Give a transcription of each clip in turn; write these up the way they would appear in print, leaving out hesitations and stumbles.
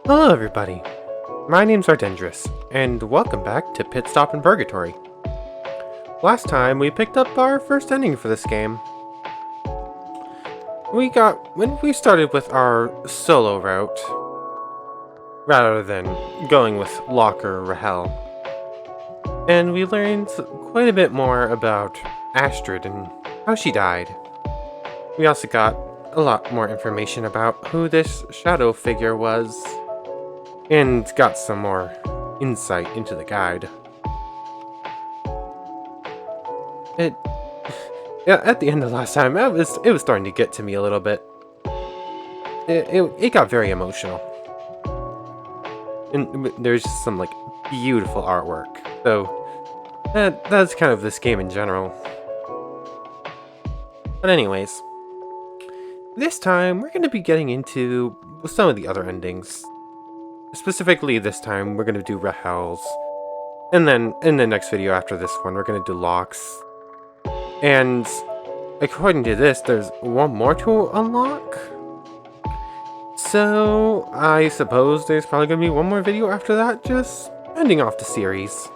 Hello everybody, my name's Ardendris, and welcome back to Pitstop and Purgatory. Last time we picked up our first ending for this game. When we started with our solo route, rather than going with Locker or Rahel, and we learned quite a bit more about Astrid and how she died. We also got a lot more information about who this shadow figure was, and got some more insight into the guide. At the end of last time, it was starting to get to me a little bit. It got very emotional, and there's just some beautiful artwork. So that's kind of this game in general. But anyways, this time we're going to be getting into some of the other endings. Specifically, this time we're going to do Rahel's, and then in the next video after this one, we're going to do Locke's. And according to this, there's one more to unlock. So I suppose there's probably going to be one more video after that, just ending off the series.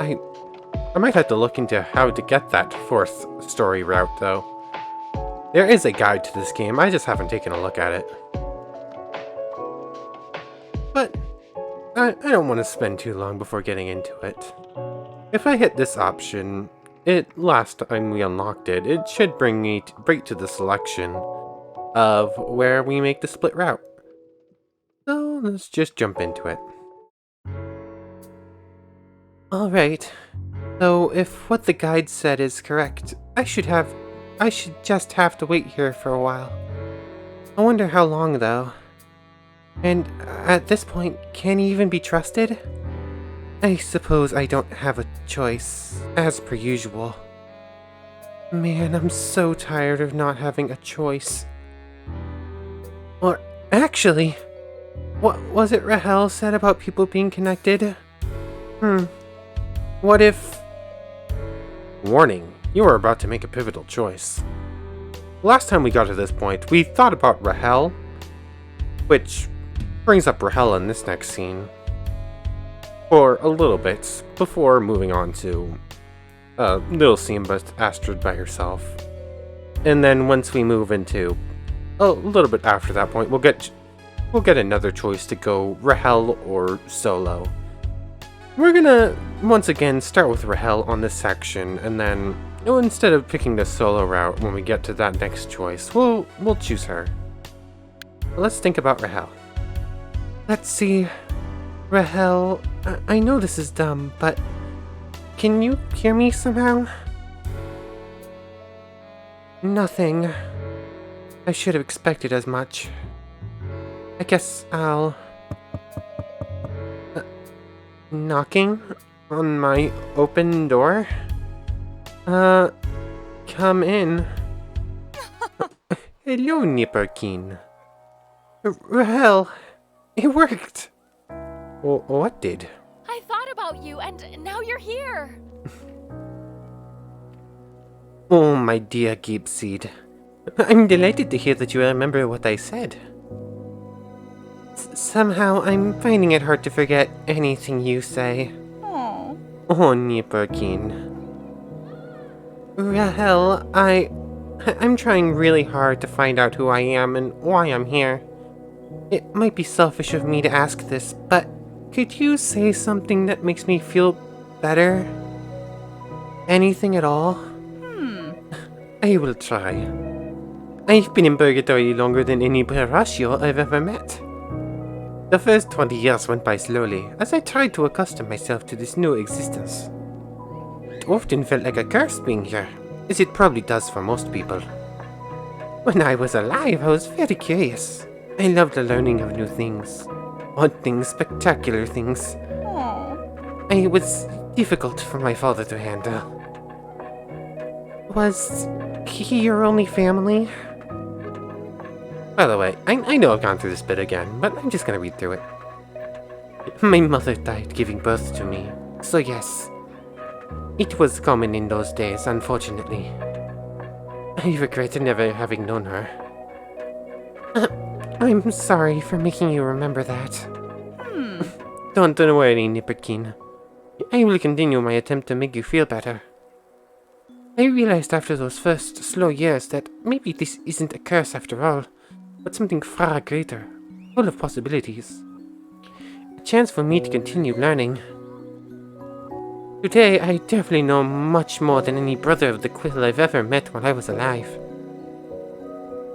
I might have to look into how to get that fourth story route, though. There is a guide to this game, I just haven't taken a look at it. But I don't want to spend too long before getting into it. If I hit this option, last time we unlocked it, it should bring me right to the selection of where we make the split route. So let's just jump into it. Alright, so if what the guide said is correct, I should just have to wait here for a while. I wonder how long though. And at this point, can he even be trusted? I suppose I don't have a choice, as per usual. Man, I'm so tired of not having a choice. Or, actually, what was it Rahel said about people being connected? What if... Warning, you are about to make a pivotal choice. Last time we got to this point, we thought about Rahel, which brings up Rahel in this next scene for a little bit before moving on to a little scene but Astrid by herself. And then once we move into a little bit after that point, we'll get another choice to go Rahel or solo. We're gonna once again start with Rahel on this section, and then instead of picking the solo route when we get to that next choice, we'll choose her. Let's think about Rahel. Let's see. Rahel, I know this is dumb, but can you hear me somehow? Nothing. I should have expected as much. I guess I'll... knocking on my open door? Come in. Hello, Nipperkin. Rahel, it worked. What did? I thought about you, and now you're here. Oh, my dear Gibbseed. I'm delighted to hear that you remember what I said. Somehow, I'm finding it hard to forget anything you say. Oh, Nipperkin. Rahel, I'm trying really hard to find out who I am and why I'm here. It might be selfish of me to ask this, but could you say something that makes me feel better? Anything at all? I will try. I've been in Purgatory longer than any Brascio I've ever met. The first 20 years went by slowly, as I tried to accustom myself to this new existence. It often felt like a curse being here, as it probably does for most people. When I was alive, I was very curious. I loved the learning of new things. Odd things, spectacular things. It was difficult for my father to handle. Was he your only family? By the way, I know I've gone through this bit again, but I'm just gonna read through it. My mother died giving birth to me, so yes. It was common in those days, unfortunately. I regret never having known her. I'm sorry for making you remember that. Hmm. Don't worry, Nipperkin. I will continue my attempt to make you feel better. I realized after those first slow years that maybe this isn't a curse after all, but something far greater, full of possibilities. A chance for me to continue learning. Today, I definitely know much more than any brother of the Quill I've ever met while I was alive.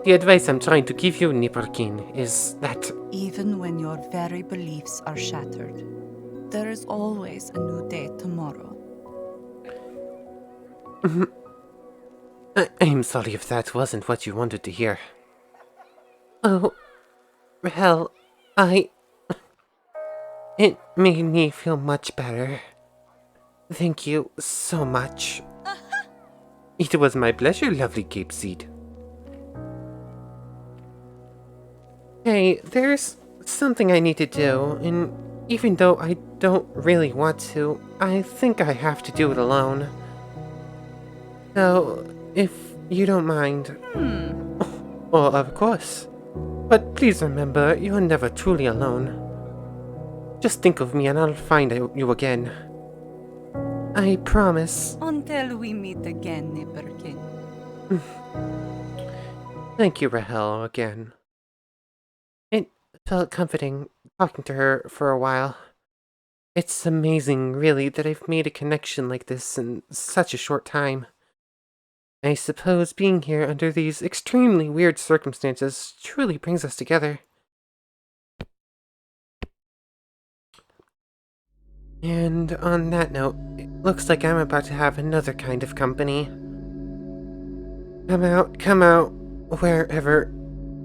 The advice I'm trying to give you, Nipperkin, is that Even when your very beliefs are shattered, there is always a new day tomorrow. I'm sorry if that wasn't what you wanted to hear. Oh, well, It made me feel much better. Thank you so much. It was my pleasure, lovely Cape Seed. Hey, there's something I need to do, and even though I don't really want to, I think I have to do it alone. So, if you don't mind... Well, of course. But please remember, you're never truly alone. Just think of me and I'll find you again. I promise. Until we meet again, Nipperkin. Thank you, Rahel, again. It felt comforting talking to her for a while. It's amazing, really, that I've made a connection like this in such a short time. I suppose being here under these extremely weird circumstances truly brings us together. And on that note, it looks like I'm about to have another kind of company. Come out, wherever,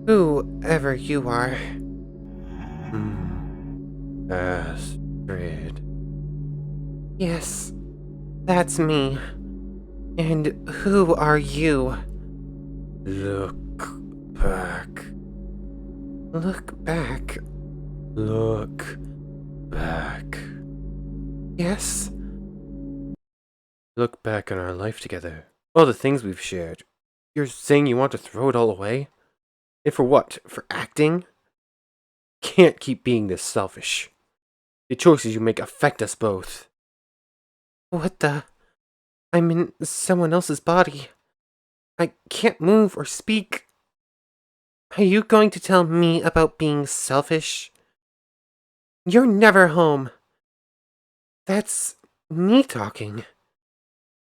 whoever you are. Astrid. Yes, that's me. And who are you? Look back. Look back. Look back. Yes? Look back on our life together. All the things we've shared. You're saying you want to throw it all away? And for what? For acting? Can't keep being this selfish. The choices you make affect us both. What the? I'm in someone else's body. I can't move or speak. Are you going to tell me about being selfish? You're never home. That's me talking.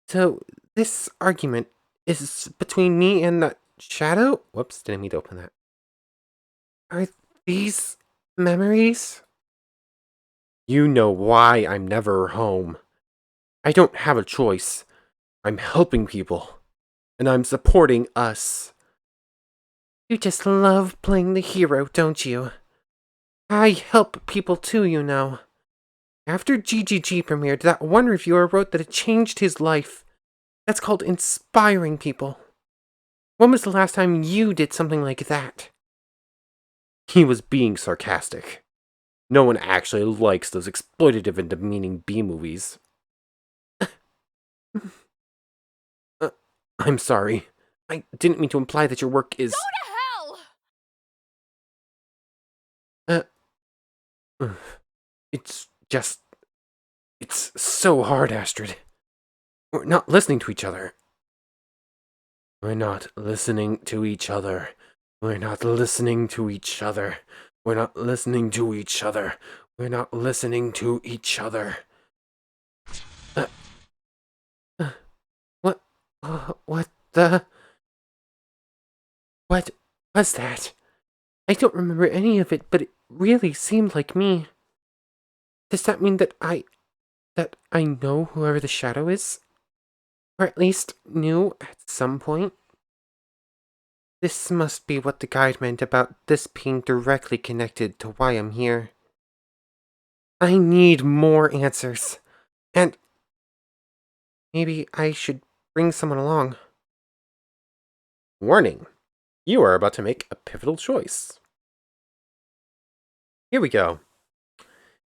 So, this argument is between me and the shadow? Whoops, didn't mean to open that. Are these memories? You know why I'm never home. I don't have a choice. I'm helping people. And I'm supporting us. You just love playing the hero, don't you? I help people too, you know. After GGG premiered, that one reviewer wrote that it changed his life. That's called inspiring people. When was the last time you did something like that? He was being sarcastic. No one actually likes those exploitative and demeaning B-movies. I'm sorry. I didn't mean to imply that your work is... Go to hell! It's just... It's so hard, Astrid. We're not listening to each other. We're not listening to each other. We're not listening to each other. We're not listening to each other. We're not listening to each other. What? What the? What was that? I don't remember any of it, but it really seemed like me. Does that mean that I know whoever the shadow is? Or at least knew at some point? This must be what the guide meant about this being directly connected to why I'm here. I need more answers. And maybe I should bring someone along. Warning. You are about to make a pivotal choice. Here we go.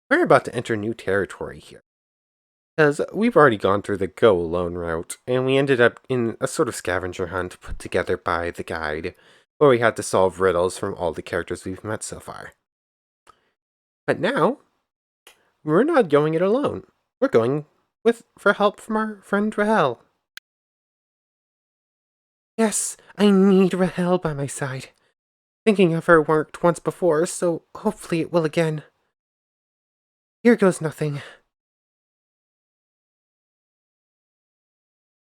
We're about to enter new territory here. Because we've already gone through the go alone route, and we ended up in a sort of scavenger hunt put together by the guide. where we had to solve riddles from all the characters we've met so far. But now, we're not going it alone. We're going for help from our friend Rahel. Yes, I need Rahel by my side. Thinking of her worked once before, so hopefully it will again. Here goes nothing.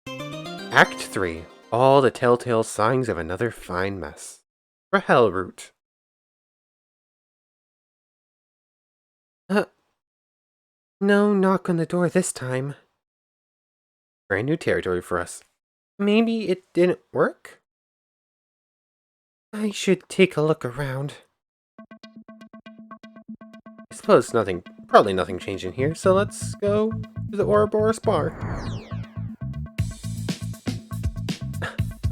Act 3. All the telltale signs of another fine mess. Rahel route. No knock on the door this time. Brand new territory for us. Maybe it didn't work? I should take a look around. I suppose probably nothing changed in here, so let's go to the Ouroboros bar.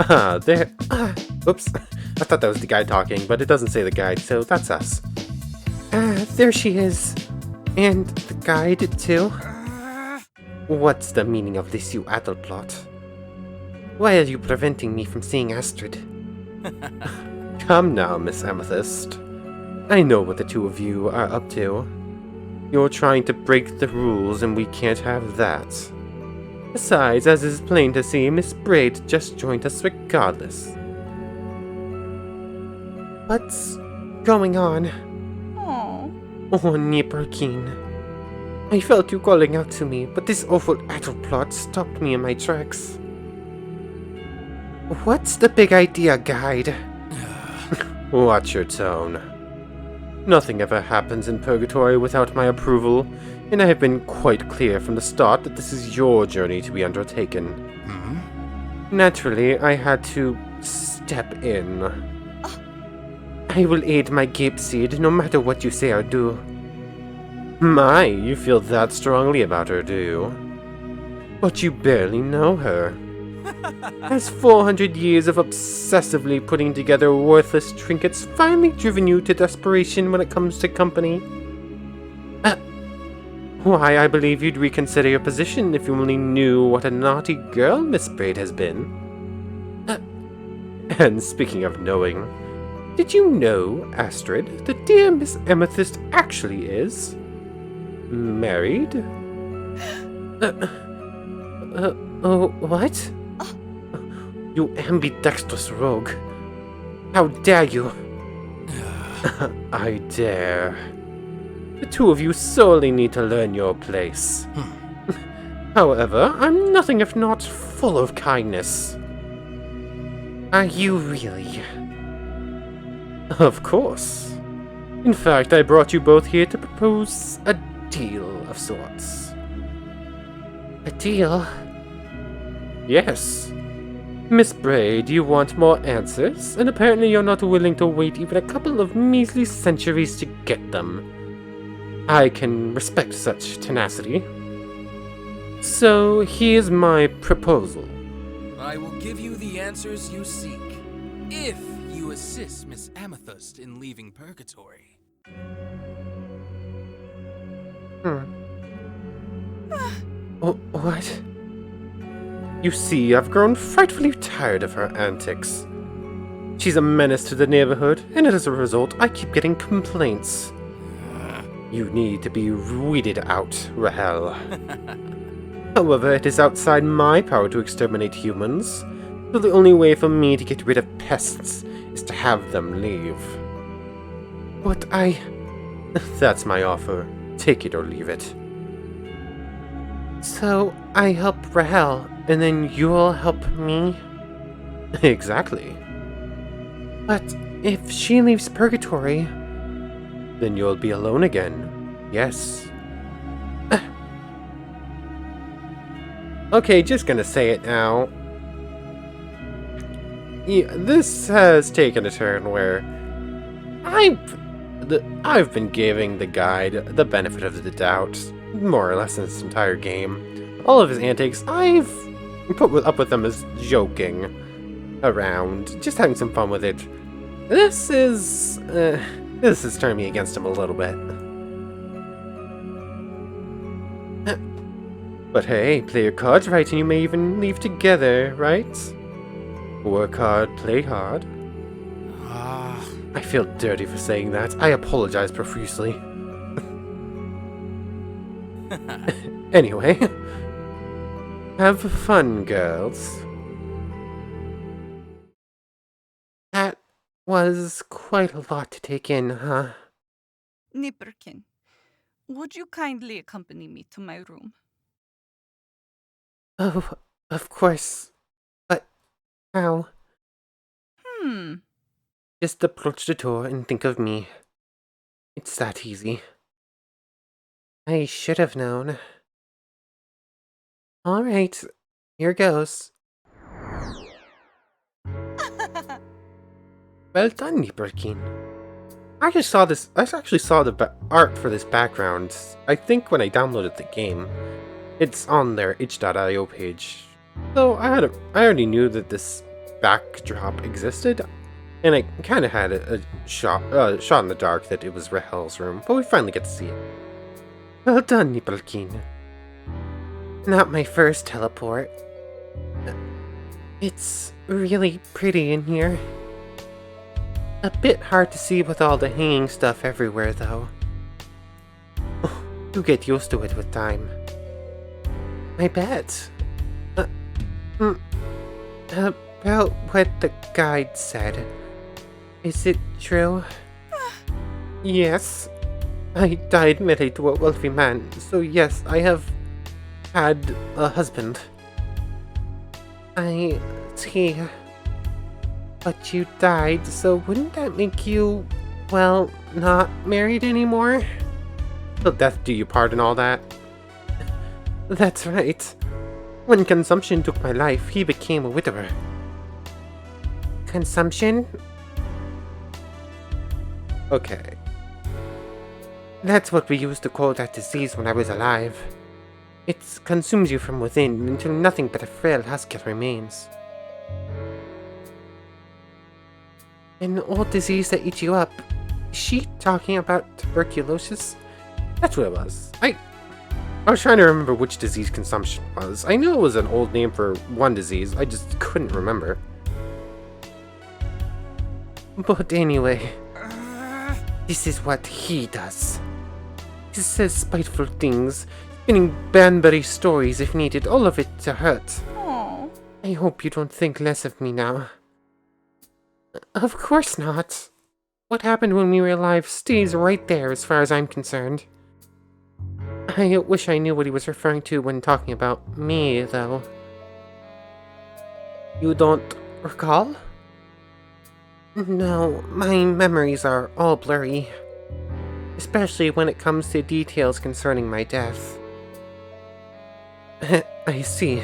There. Oops. I thought that was the guide talking, but it doesn't say the guide, so that's us. There she is. And the guide, too. What's the meaning of this, you addleplot? Why are you preventing me from seeing Astrid? Come now, Miss Amethyst. I know what the two of you are up to. You're trying to break the rules, and we can't have that. Besides, as is plain to see, Miss Braid just joined us regardless. What's going on? Oh. Oh, Nipperkeen. I felt you calling out to me, but this awful addleplot stopped me in my tracks. What's the big idea, guide? Watch your tone. Nothing ever happens in Purgatory without my approval, and I have been quite clear from the start that this is your journey to be undertaken. Naturally, I had to step in. I will aid my gape seed no matter what you say or do. My, you feel that strongly about her, do you? But you barely know her. Has 400 years of obsessively putting together worthless trinkets finally driven you to desperation when it comes to company? Why, I believe you'd reconsider your position if you only knew what a naughty girl Miss Braid has been. And speaking of knowing, did you know, Astrid, that dear Miss Amethyst actually is married? What? You ambidextrous rogue. How dare you? I dare. The two of you sorely need to learn your place. However, I'm nothing if not full of kindness. Are you really? Of course. In fact, I brought you both here to propose a deal of sorts. A deal? Yes. Miss Braid, you want more answers, and apparently you're not willing to wait even a couple of measly centuries to get them. I can respect such tenacity. So, here's my proposal. I will give you the answers you seek, if you assist Miss Amethyst in leaving Purgatory. What? You see, I've grown frightfully tired of her antics. She's a menace to the neighborhood, and as a result, I keep getting complaints. You need to be weeded out, Rahel. However, it is outside my power to exterminate humans, so the only way for me to get rid of pests is to have them leave. But That's my offer. Take it or leave it. So, I help Rahel, and then you'll help me? Exactly. But if she leaves Purgatory, then you'll be alone again. Yes. Okay, just gonna say it now. Yeah, this has taken a turn where I've been giving the guide the benefit of the doubt, more or less in this entire game. All of his antics, I've put up with them as joking around, just having some fun with it. This is turning me against him a little bit. But hey, play your cards right and you may even leave together, right? Work hard, play hard. I feel dirty for saying that. I apologize profusely. Anyway. Have fun, girls. That was quite a lot to take in, huh? Nipperkin, would you kindly accompany me to my room? Oh, of course. But how? Just approach the door and think of me. It's that easy. I should have known. Alright, here goes. Well done, Nipperkin. I actually saw the art for this background, I think when I downloaded the game. It's on their itch.io page. So I already knew that this backdrop existed, and I kind of had a shot in the dark that it was Rahel's room, but we finally get to see it. Well done, Nipperkin. Not my first teleport. It's really pretty in here. A bit hard to see with all the hanging stuff everywhere, though. You get used to it with time. I bet. About what the guide said. Is it true? Yes. I died married to a wealthy man, so yes, I have had a husband. I see. But you died, so wouldn't that make you, well, not married anymore? Till death do you part and all that? That's right. When consumption took my life, he became a widower. Consumption? Okay. That's what we used to call that disease when I was alive. It consumes you from within until nothing but a frail husk remains. An old disease that eats you up. Is she talking about tuberculosis? That's what it was. I was trying to remember which disease consumption was. I knew it was an old name for one disease, I just couldn't remember. But anyway, this is what he does. He says spiteful things, spinning Banbury stories if needed, all of it to hurt. Oh. I hope you don't think less of me now. Of course not. What happened when we were alive stays right there as far as I'm concerned. I wish I knew what he was referring to when talking about me, though. You don't recall? No, my memories are all blurry. Especially when it comes to details concerning my death. I see.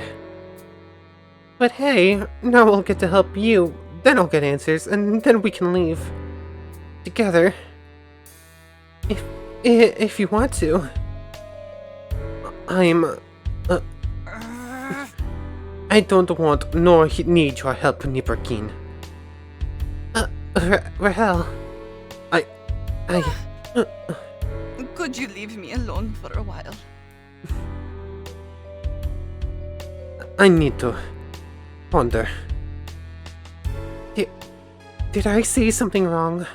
But hey, now I'll get to help you, then I'll get answers, and then we can leave. Together. If you want to. I don't want nor need your help, Nipperkin. Rahel. Could you leave me alone for a while? I need to ponder. Did I say something wrong?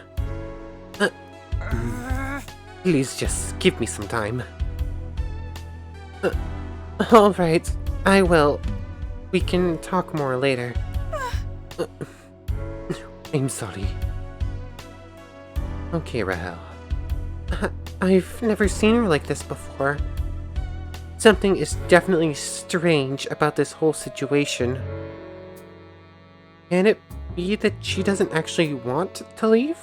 Please just give me some time. Alright, I will. We can talk more later. I'm sorry. Okay, Rahel. I've never seen her like this before. Something is definitely strange about this whole situation. Can it be that she doesn't actually want to leave?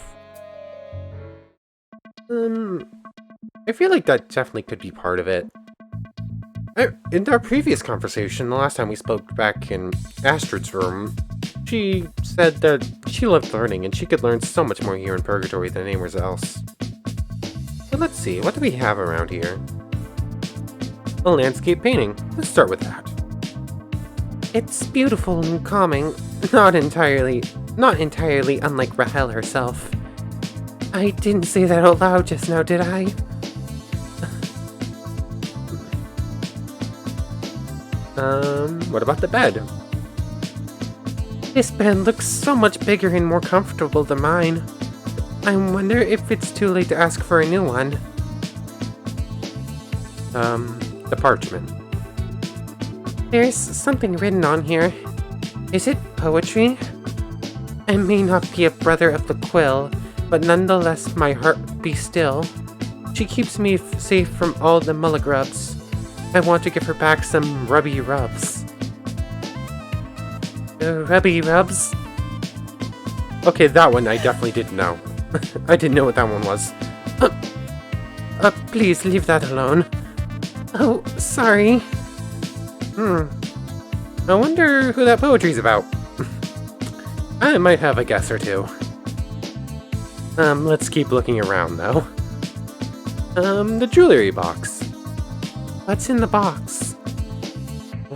I feel like that definitely could be part of it. In our previous conversation, the last time we spoke back in Astrid's room, she said that she loved learning and she could learn so much more here in Purgatory than anywhere else. But let's see, what do we have around here? A landscape painting. Let's start with that. It's beautiful and calming, not entirely unlike Rahel herself. I didn't say that out loud just now, did I? What about the bed? This bed looks so much bigger and more comfortable than mine. I wonder if it's too late to ask for a new one. The parchment. There's something written on here. Is it poetry? I may not be a brother of the quill, but nonetheless my heart be still. She keeps me safe from all the mulligrubs. I want to give her back some rubby rubs. Rubby rubs? Okay, that one I definitely didn't know. I didn't know what that one was. Please leave that alone. Oh, sorry. I wonder who that poetry's about. I might have a guess or two. Let's keep looking around, though. The jewelry box. What's in the box?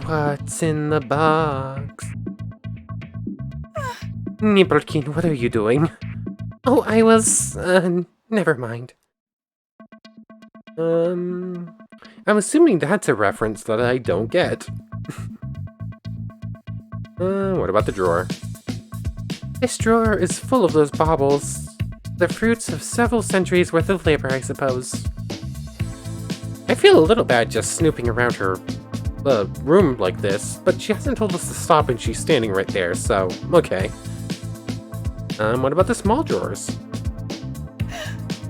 What's in the box? Nipplekin, what are you doing? Oh, I was, never mind. I'm assuming that's a reference that I don't get. What about the drawer? This drawer is full of those baubles. The fruits of several centuries worth of labor, I suppose. I feel a little bad just snooping around her room like this, but she hasn't told us to stop and she's standing right there, so okay. What about the small drawers?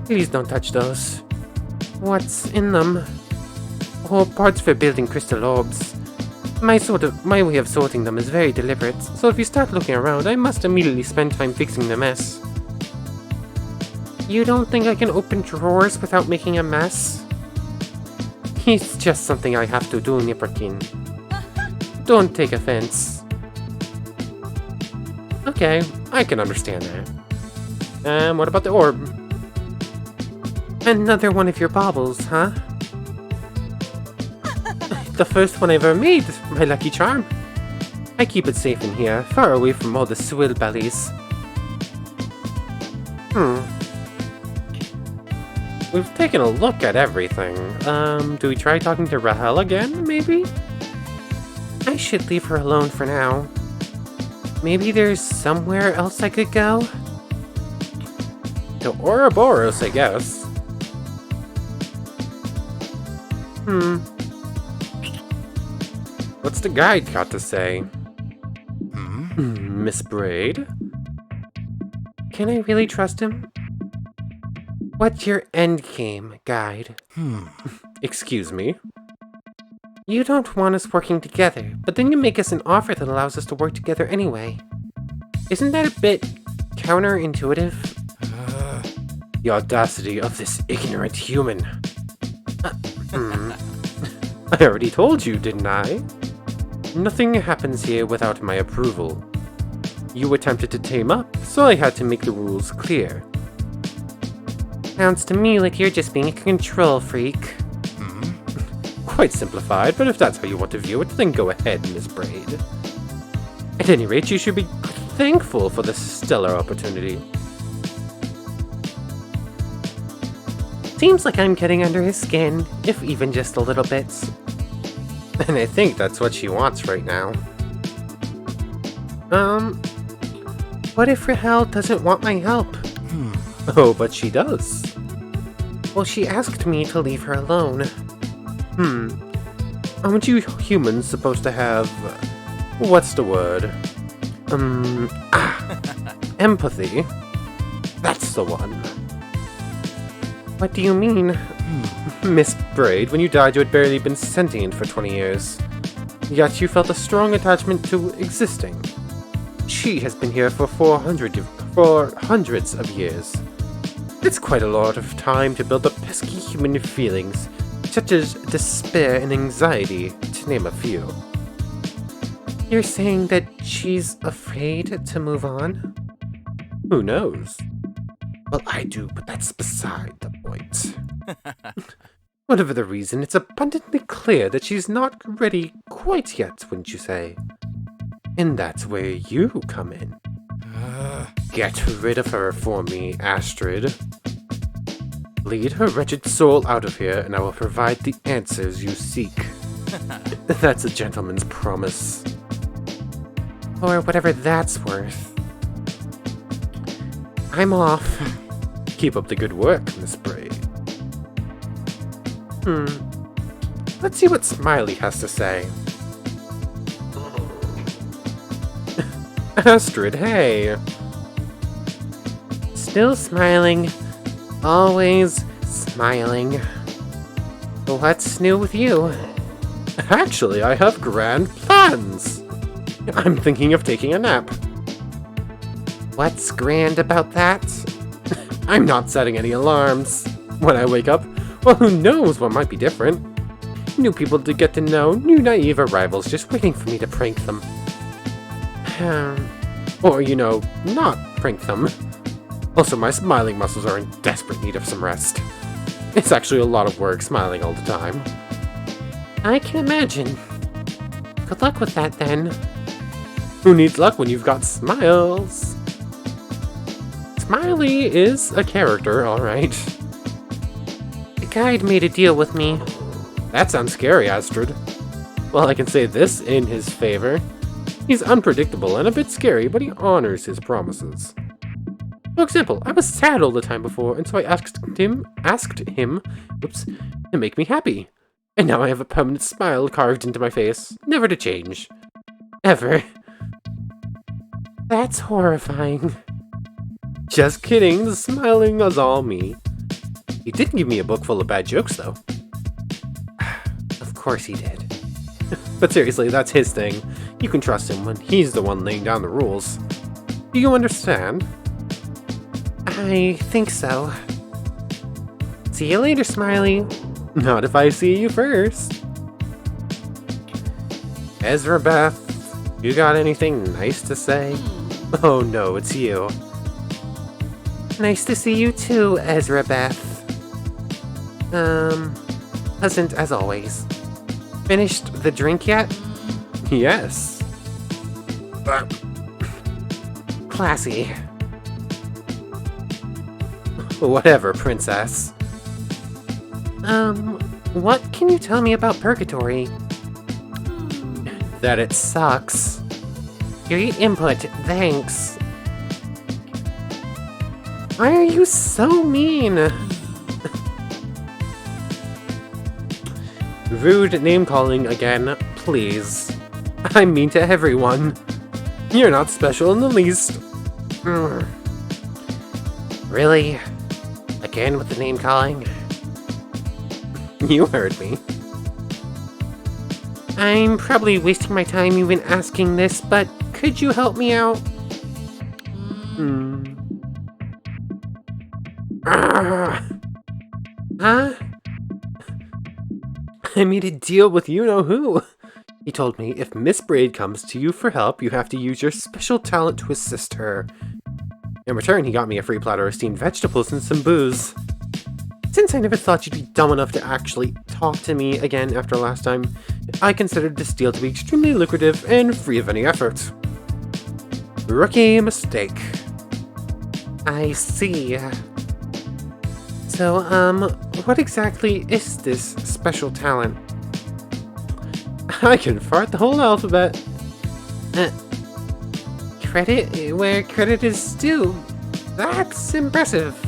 Please don't touch those. What's in them? Oh, parts for building crystal orbs. My way of sorting them is very deliberate, so if you start looking around, I must immediately spend time fixing the mess. You don't think I can open drawers without making a mess? It's just something I have to do, Nipperkin. Don't take offense. Okay, I can understand that. What about the orb? Another one of your baubles, huh? The first one I ever made, my lucky charm. I keep it safe in here, far away from all the swill bellies. We've taken a look at everything. Do we try talking to Rahel again, maybe? I should leave her alone for now. Maybe there's somewhere else I could go? To Ouroboros, I guess. What's the guide got to say? Miss Braid? Can I really trust him? What's your endgame, guide? Excuse me? You don't want us working together, but then you make us an offer that allows us to work together anyway. Isn't that a bit counterintuitive? The audacity of this ignorant human. I already told you, didn't I? Nothing happens here without my approval. You attempted to tame up, so I had to make the rules clear. Sounds to me like you're just being a control freak. Quite simplified, but if that's how you want to view it, then go ahead, Miss Braid. At any rate, you should be thankful for this stellar opportunity. Seems like I'm getting under his skin, if even just a little bit. And I think that's what she wants right now. What if Rahel doesn't want my help? Oh, but she does. Well, she asked me to leave her alone. Aren't you humans supposed to have... what's the word? Empathy? That's the one. What do you mean? Miss Braid, when you died you had barely been sentient for 20 years. Yet you felt a strong attachment to existing. She has been here for hundreds of years. It's quite a lot of time to build up pesky human feelings, such as despair and anxiety, to name a few. You're saying that she's afraid to move on? Who knows? Well, I do, but that's beside the point. Whatever the reason, it's abundantly clear that she's not ready quite yet, wouldn't you say? And that's where you come in. Get rid of her for me, Astrid. Lead her wretched soul out of here, and I will provide the answers you seek. That's a gentleman's promise. Or whatever that's worth. I'm off. Keep up the good work, Miss Bray. Let's see what Smiley has to say. Astrid, hey! Still smiling. Always smiling. What's new with you? Actually, I have grand plans! I'm thinking of taking a nap. What's grand about that? I'm not setting any alarms. When I wake up, well, who knows what might be different? New people to get to know, new naive arrivals just waiting for me to prank them. Or, not prank them. Also, my smiling muscles are in desperate need of some rest. It's actually a lot of work smiling all the time. I can imagine. Good luck with that, then. Who needs luck when you've got smiles? Smiley is a character, alright. The guide made a deal with me. That sounds scary, Astrid. Well, I can say this in his favor. He's unpredictable and a bit scary, but he honors his promises. For example, I was sad all the time before, and so I asked him, to make me happy. And now I have a permanent smile carved into my face, never to change. Ever. That's horrifying. Just kidding, the smiling is all me. He did give me a book full of bad jokes, though. Of course he did. But seriously, that's his thing. You can trust him when he's the one laying down the rules. Do you understand? I think so. See you later, Smiley. Not if I see you first. Ezra Beth, you got anything nice to say? Oh no, it's you. Nice to see you too, Ezra Beth. Pleasant as always. Finished the drink yet? Yes. Classy. Whatever, princess. What can you tell me about Purgatory? That it sucks. Your input, thanks. Why are you so mean? Rude name-calling again, please. I'm mean to everyone. You're not special in the least. Really? Again with the name-calling? You heard me. I'm probably wasting my time even asking this, but could you help me out? Huh? I made a deal with you-know-who. He told me if Miss Braid comes to you for help, you have to use your special talent to assist her. In return, he got me a free platter of steamed vegetables and some booze. Since I never thought you'd be dumb enough to actually talk to me again after last time, I considered this deal to be extremely lucrative and free of any effort. Rookie mistake. I see. So, what exactly is this special talent? I can fart the whole alphabet. Credit where credit is due. That's impressive.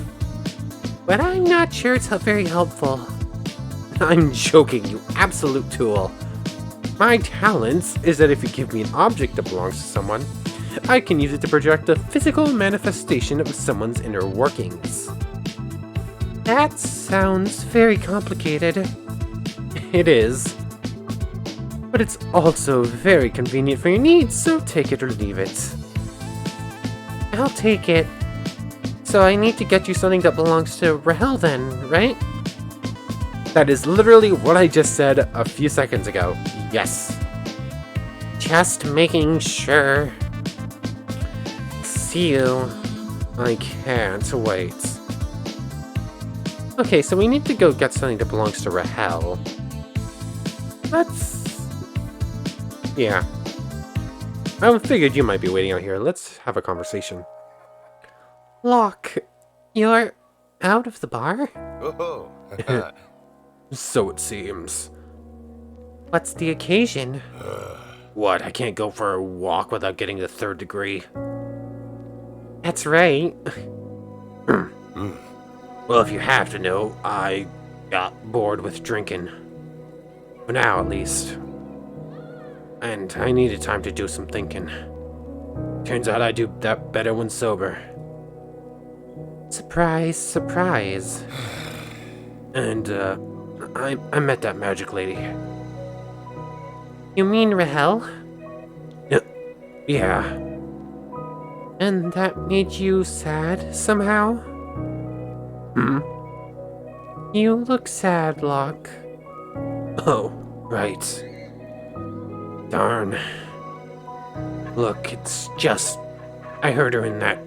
But I'm not sure it's very helpful. I'm joking, you absolute tool. My talent is that if you give me an object that belongs to someone, I can use it to project a physical manifestation of someone's inner workings. That sounds very complicated. It is. But it's also very convenient for your needs, so take it or leave it. I'll take it. So I need to get you something that belongs to Rahel then, right? That is literally what I just said a few seconds ago. Yes. Just making sure. See you. I can't wait. Okay, so we need to go get something that belongs to Rahel. Yeah. I figured you might be waiting out here. Let's have a conversation. Locke, you're out of the bar? Oh, So it seems. What's the occasion? What, I can't go for a walk without getting the 3rd degree? That's right. Well, if you have to know, I got bored with drinking. For now, at least. And I needed time to do some thinking. Turns out I do that better when sober. Surprise, surprise. And, I met that magic lady. You mean Rahel? Yeah. And that made you sad, somehow? You look sad, Locke. Oh, right. Darn. Look, it's just... I heard her in that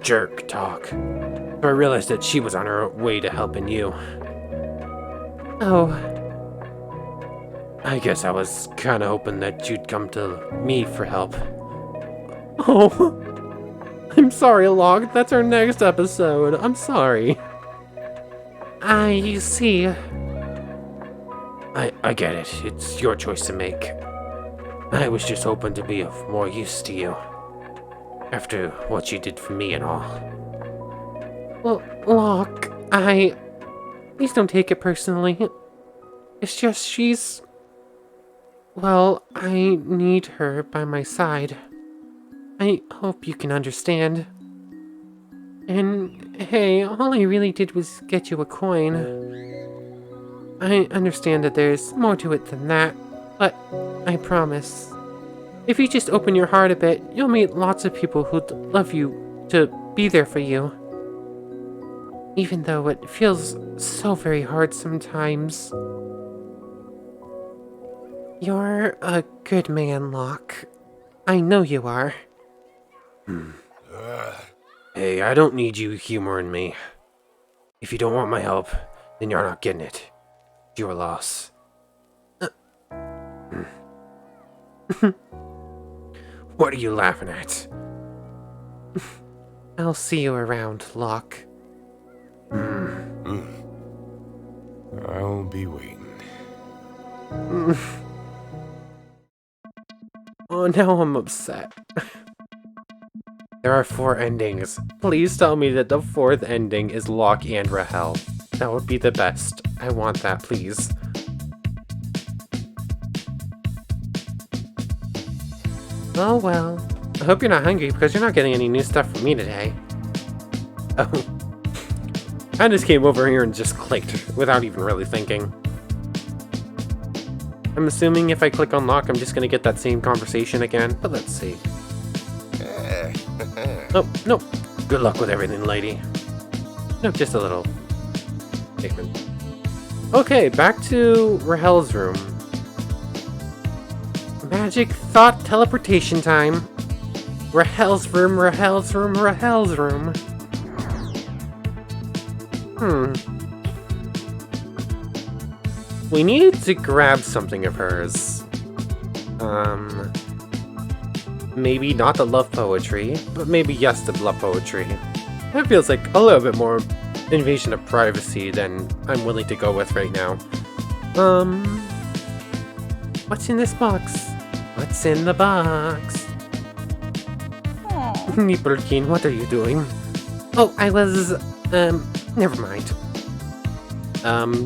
jerk talk. So I realized that she was on her way to helping you. Oh. I guess I was kinda hoping that you'd come to me for help. Oh. I'm sorry, Locke. That's our next episode. I'm sorry. I see. I get it. It's your choice to make. I was just hoping to be of more use to you. After what you did for me and all. Well, Locke, please don't take it personally. It's just she's... Well, I need her by my side. I hope you can understand. And hey, all I really did was get you a coin. I understand that there's more to it than that, but I promise. If you just open your heart a bit, you'll meet lots of people who'd love you to be there for you. Even though it feels so very hard sometimes. You're a good man, Locke. I know you are. Hey, I don't need you humoring me. If you don't want my help, then you're not getting it. It's your loss. What are you laughing at? I'll see you around, Locke. I'll be waiting. Oh, now I'm upset. There are 4 endings. Please tell me that the 4th ending is Locke and Rahel. That would be the best. I want that, please. Oh well. I hope you're not hungry because you're not getting any new stuff from me today. Oh. I just came over here and just clicked without even really thinking. I'm assuming if I click on Locke, I'm just gonna get that same conversation again, but let's see. Oh, no. Good luck with everything, lady. No, just a little statement. Okay, back to Rahel's room. Magic thought teleportation time. Rahel's room, Rahel's room, Rahel's room. We need to grab something of hers. Maybe not the love poetry, but maybe yes, the love poetry. That feels like a little bit more invasion of privacy than I'm willing to go with right now. What's in this box? What's in the box? Nipperkin, what are you doing? Oh, I was, never mind.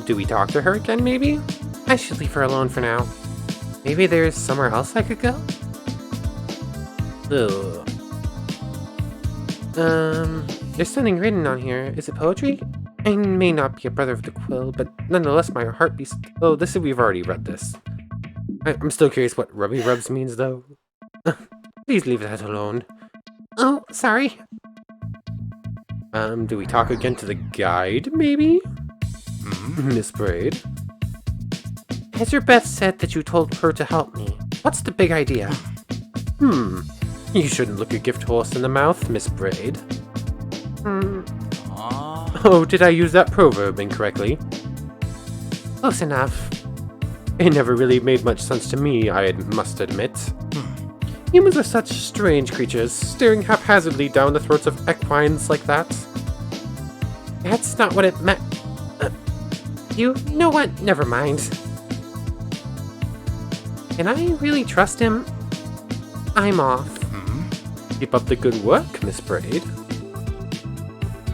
Do we talk to her again, maybe? I should leave her alone for now. Maybe there's somewhere else I could go? Ugh. There's something written on here. Is it poetry? I may not be a brother of the quill, but nonetheless my heart beats... Oh, we've already read this. I'm still curious what Rubby Rubs means, though. Please leave that alone. Oh, sorry. Do we talk again to the guide, maybe? Miss Braid? Ezra Beth said that you told her to help me. What's the big idea? You shouldn't look a gift horse in the mouth, Miss Braid. Oh, did I use that proverb incorrectly? Close enough. It never really made much sense to me, I must admit. Humans are such strange creatures, staring haphazardly down the throats of equines like that. That's not what it meant. You know what? Never mind. Can I really trust him? I'm off. Keep up the good work, Miss Braid.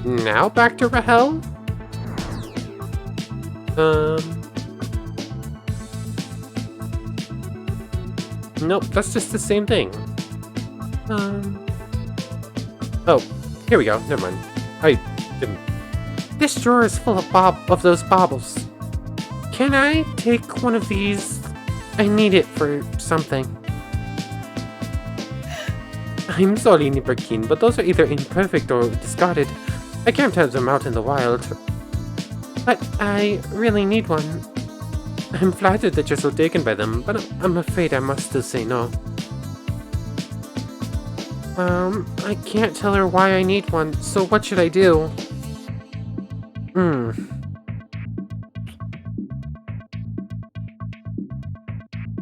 Now back to Rahel? Nope, that's just the same thing. Oh, here we go. Never mind. I didn't. This drawer is full of those baubles. Can I take one of these? I need it for something. I'm sorry, Nipperkin, but those are either imperfect or discarded. I can't have them out in the wild. But I really need one. I'm flattered that you're so taken by them, but I'm afraid I must still say no. I can't tell her why I need one, so what should I do?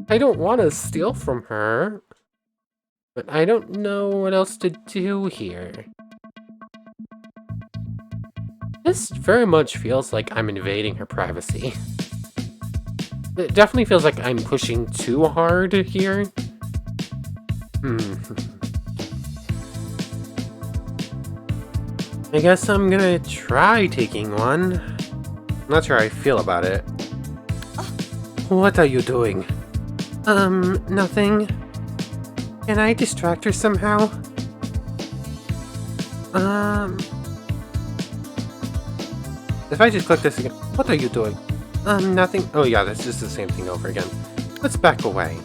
I don't want to steal from her, but I don't know what else to do here. This very much feels like I'm invading her privacy. It definitely feels like I'm pushing too hard here. I guess I'm gonna try taking one. I'm not sure how I feel about it. What are you doing? Nothing. Can I distract her somehow? If I just click this again, what are you doing? Nothing. Oh yeah, that's just the same thing over again. Let's back away.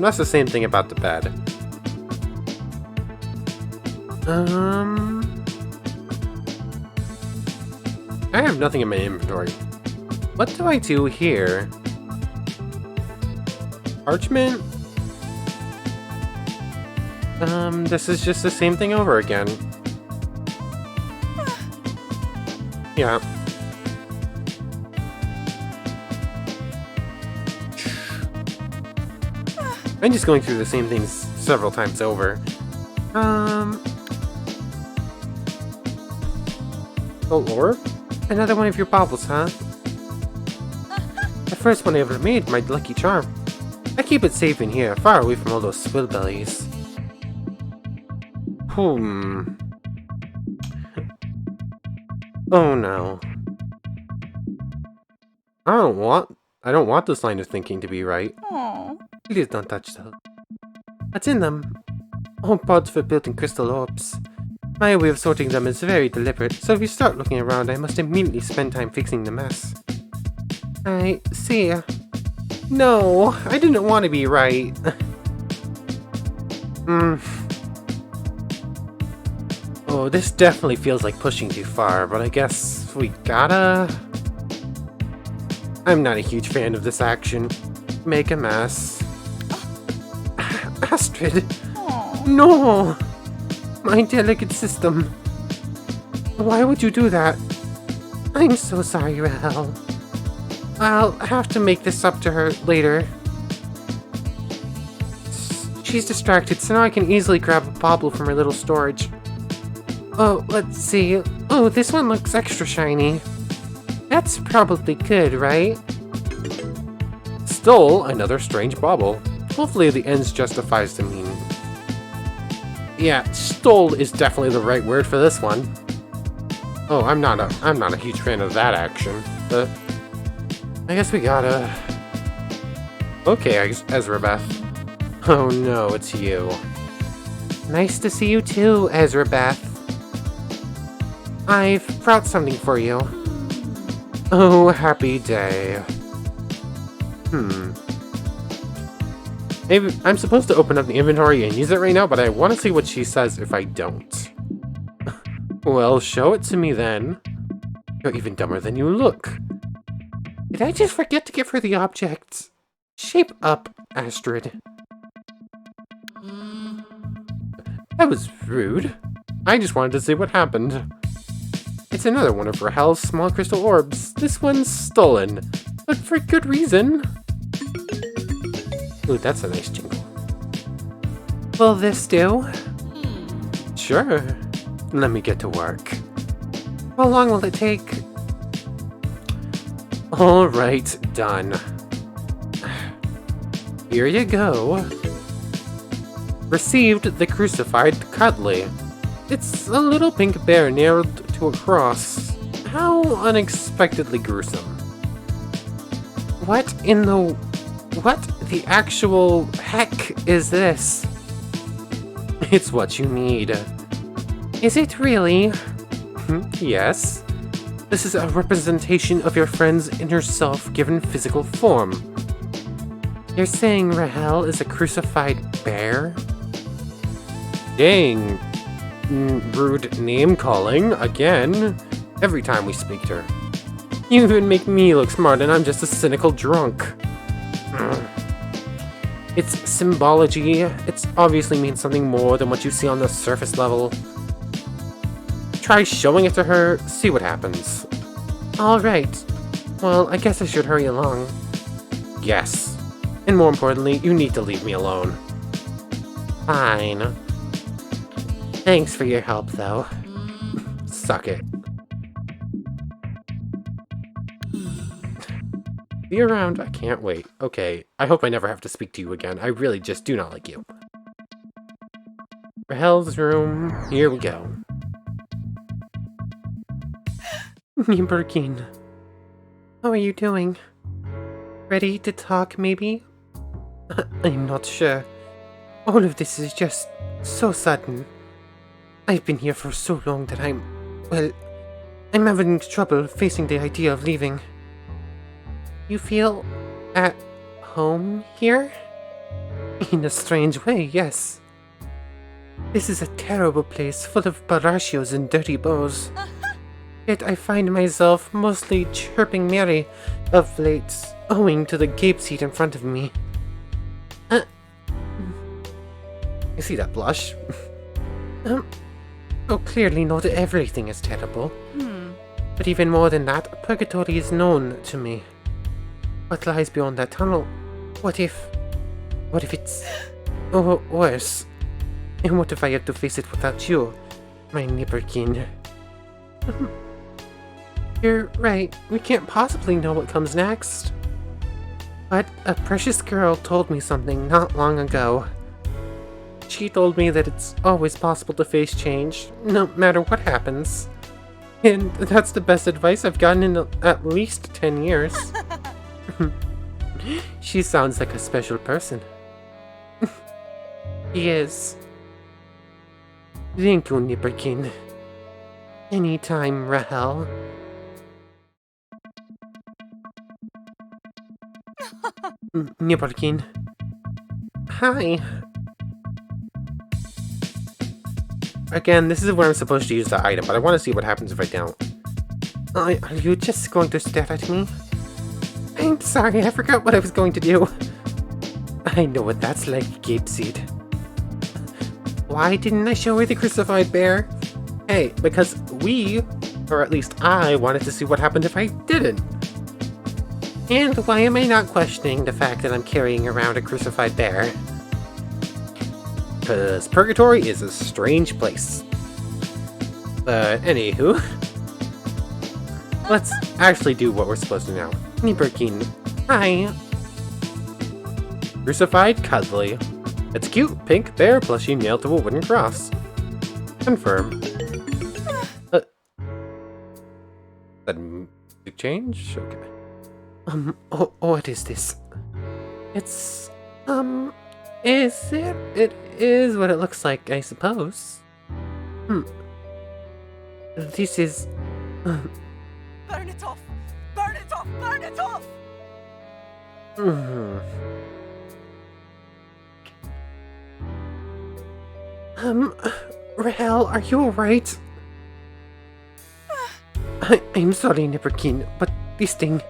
That's the same thing about the bed. I have nothing in my inventory. What do I do here? Parchment? This is just the same thing over again. Yeah. I'm just going through the same things several times over. Oh, orb? Another one of your baubles, huh? The first one I ever made, my lucky charm. I keep it safe in here, far away from all those swillbellies. Oh no. I don't want this line of thinking to be right. Aww. Please don't touch those. What's in them? All pods for building crystal orbs. My way of sorting them is very deliberate, so if you start looking around, I must immediately spend time fixing the mess. I see. No, I didn't want to be right. Oh, this definitely feels like pushing too far, but I guess we gotta... I'm not a huge fan of this action. Make a mess. Astrid! Aww. No! My delicate system. Why would you do that? I'm so sorry, Rahel. I'll have to make this up to her later. She's distracted, so now I can easily grab a bauble from her little storage. Oh, let's see. Oh, this one looks extra shiny. That's probably good, right? Stole another strange bauble. Hopefully the ends justifies the mean. Yeah, stole is definitely the right word for this one. Oh, I'm not a huge fan of that action, but I guess we gotta... Okay, Ezra Beth. Oh no, it's you. Nice to see you too, Ezra Beth. I've brought something for you. Oh, happy day. Maybe I'm supposed to open up the inventory and use it right now, but I want to see what she says if I don't. Well, show it to me then. You're even dumber than you look. Did I just forget to give her the objects? Shape up, Astrid. That was rude. I just wanted to see what happened. It's another one of Rahel's small crystal orbs. This one's stolen, but for good reason. Ooh, that's a nice jingle. Will this do? Sure. Let me get to work. How long will it take? Alright, done. Here you go. Received the crucified Cuddly. it's a little pink bear nailed to a cross. How unexpectedly gruesome. What the actual heck is this? It's what you need. Is it really? Yes. This is a representation of your friend's inner self given physical form. You're saying Rahel is a crucified bear? Dang. Rude name-calling, again. Every time we speak to her. You even make me look smart and I'm just a cynical drunk. It's symbology. It obviously means something more than what you see on the surface level. Try showing it to her, see what happens. Alright. Well, I guess I should hurry along. Yes. And more importantly, you need to leave me alone. Fine. Thanks for your help, though. Suck it. Be around, I can't wait. Okay, I hope I never have to speak to you again. I really just do not like you. Rahel's room, here we go. Birkin. How are you doing? Ready to talk, maybe? I'm not sure. All of this is just so sudden. I've been here for so long that I'm having trouble facing the idea of leaving. You feel at home here? In a strange way, yes. This is a terrible place full of barashios and dirty bows. Yet I find myself mostly chirping Mary of late, owing to the gape seat in front of me. I see that blush. Clearly not everything is terrible. But even more than that, Purgatory is known to me. What lies beyond that tunnel? What if it's worse? And what if I have to face it without you, my Nipperkin? You're right, we can't possibly know what comes next. But a precious girl told me something not long ago. She told me that it's always possible to face change, no matter what happens. And that's the best advice I've gotten in at least 10 years. She sounds like a special person. She is. Thank you, Nipperkin. Anytime, Rahel. Nipperkin. Hi. Again, this is where I'm supposed to use the item, but I want to see what happens if I don't. Are you just going to stare at me? I'm sorry, I forgot what I was going to do. I know what that's like, Gape Seed. Why didn't I show her the crucified bear? Hey, because we, or at least I, wanted to see what happened if I didn't. And why am I not questioning the fact that I'm carrying around a crucified bear? Because Purgatory is a strange place. But anywho, let's actually do what we're supposed to now. Nipperkin. Hi. Crucified Cuddly. It's a cute pink bear plushie nailed to a wooden cross. Confirm. That music change? Okay. What is this? It's, is it? It is what it looks like, I suppose. This is, Burn it off! Burn it off! Burn it off! Rahel, are you alright? I'm sorry, Nipperkin, but this thing,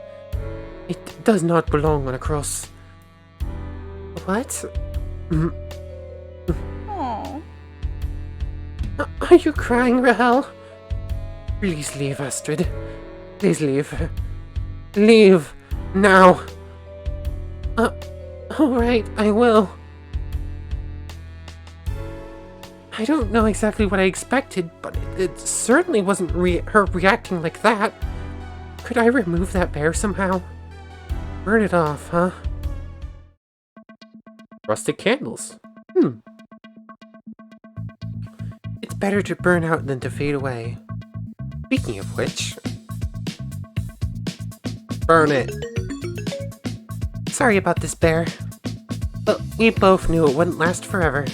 it does not belong on a cross. What? Oh. Are you crying, Rahel? Please leave, Astrid. Please leave. Leave. Now. Alright, I will. I don't know exactly what I expected, but it certainly wasn't her reacting like that. Could I remove that bear somehow? Burn it off, huh? Rustic candles. It's better to burn out than to fade away. Speaking of which... Burn it! Sorry about this, Bear. But we both knew it wouldn't last forever.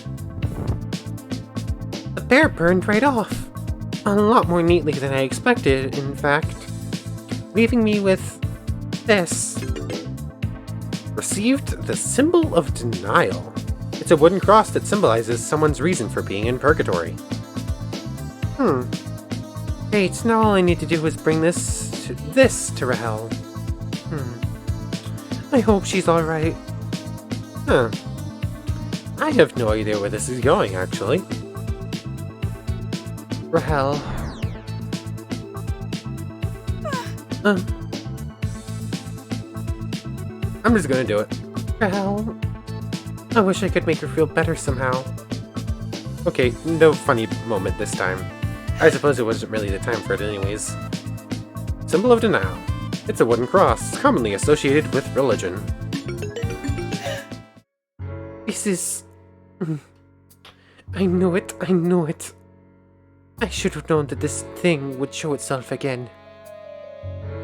The bear burned right off. A lot more neatly than I expected, in fact. Leaving me with... this. Received the symbol of denial. It's a wooden cross that symbolizes someone's reason for being in purgatory. Great, now all I need to do is bring this to Rahel. I hope she's alright. I have no idea where this is going, actually. Rahel. I'm just gonna do it. Rahel. I wish I could make her feel better somehow. Okay, no funny moment this time. I suppose it wasn't really the time for it anyways. Symbol of denial. It's a wooden cross, commonly associated with religion. This is... I knew it. I should have known that this thing would show itself again.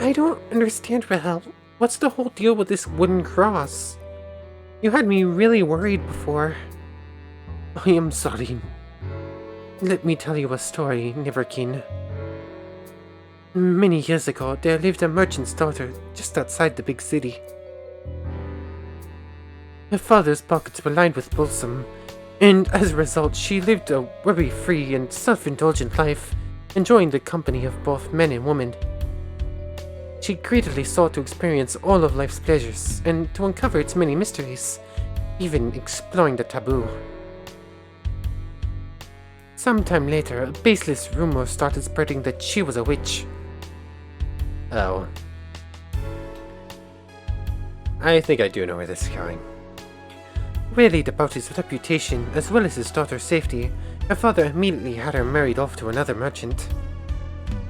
I don't understand, Rahel. What's the whole deal with this wooden cross? You had me really worried before. I am sorry. Let me tell you a story, Niverkin. Many years ago, there lived a merchant's daughter just outside the big city. Her father's pockets were lined with balsam, and as a result, she lived a worry-free and self-indulgent life, enjoying the company of both men and women. She greedily sought to experience all of life's pleasures, and to uncover its many mysteries, even exploring the taboo. Sometime later, a baseless rumor started spreading that she was a witch. Oh. I think I do know where this is going. Worried about his reputation, as well as his daughter's safety, her father immediately had her married off to another merchant.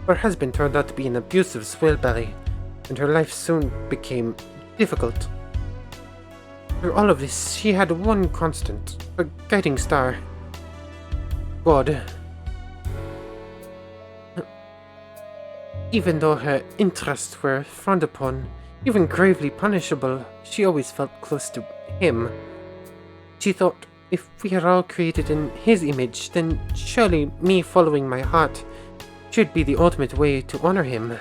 Her husband turned out to be an abusive swellbelly, and her life soon became difficult. Through all of this, she had one constant, a guiding star. God. Even though her interests were frowned upon, even gravely punishable, she always felt close to him. She thought, if we are all created in his image, then surely me following my heart should be the ultimate way to honor him.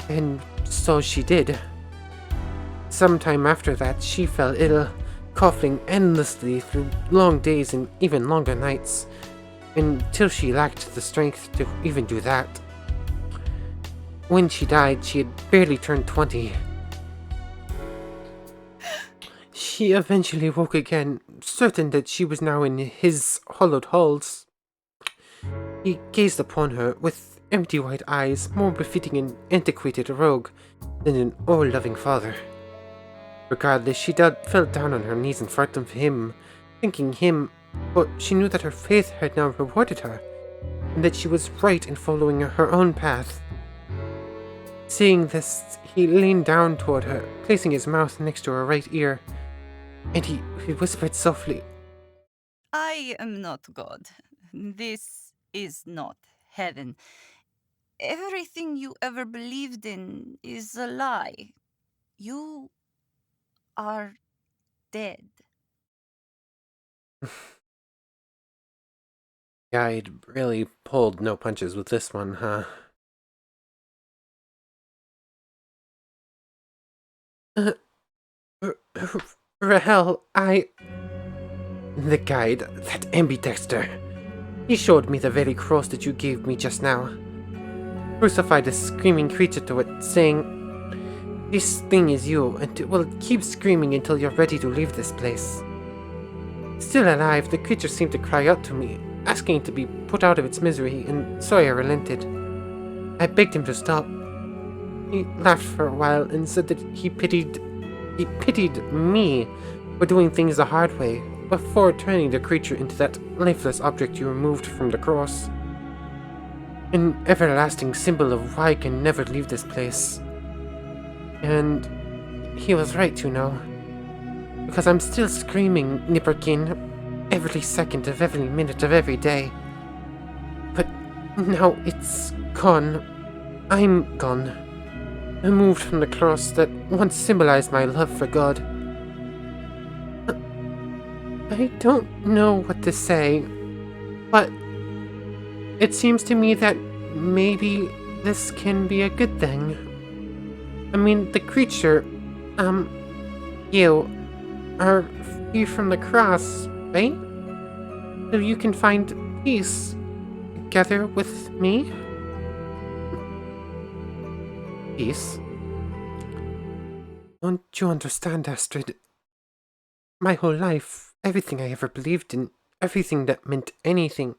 And so she did. Sometime after that, she fell ill, coughing endlessly through long days and even longer nights, until she lacked the strength to even do that. When she died, she had barely turned 20. She eventually woke again, certain that she was now in his hollowed halls. He gazed upon her with empty white eyes, more befitting an antiquated rogue than an all-loving father. Regardless, she fell down on her knees in front of him, thanking him, but she knew that her faith had now rewarded her, and that she was right in following her own path. Seeing this, he leaned down toward her, placing his mouth next to her right ear, and he whispered softly, I am not God. This is not heaven. Everything you ever believed in is a lie. You are dead. Yeah, I'd really pulled no punches with this one, huh? Rahel, The guide, that ambidexter. He showed me the very cross that you gave me just now. Crucified a screaming creature to it, saying, "This thing is you, and it will keep screaming until you're ready to leave this place." Still alive, the creature seemed to cry out to me, asking to be put out of its misery, and so I relented. I begged him to stop. He laughed for a while and said that he pitied me for doing things the hard way, before turning the creature into that lifeless object you removed from the cross. An everlasting symbol of why I can never leave this place. And he was right, you know. Because I'm still screaming, Nipperkin, every second of every minute of every day. Now it's gone. I'm gone. Removed from the cross that once symbolized my love for God. I don't know what to say, but it seems to me that maybe this can be a good thing. I mean, the creature, you, are free from the cross, right? So you can find peace together with me? Peace? Don't you understand, Astrid? My whole life, everything I ever believed in, everything that meant anything,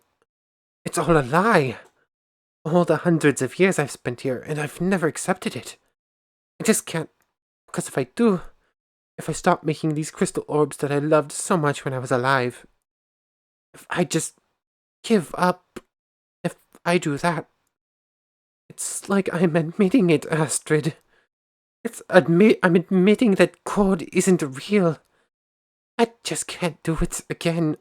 it's all a lie. All the hundreds of years I've spent here, and I've never accepted it. I just can't, because if I do, if I stop making these crystal orbs that I loved so much when I was alive, if I just give up, if I do that, it's like I'm admitting it, Astrid. I'm admitting that God isn't real. I just can't do it again.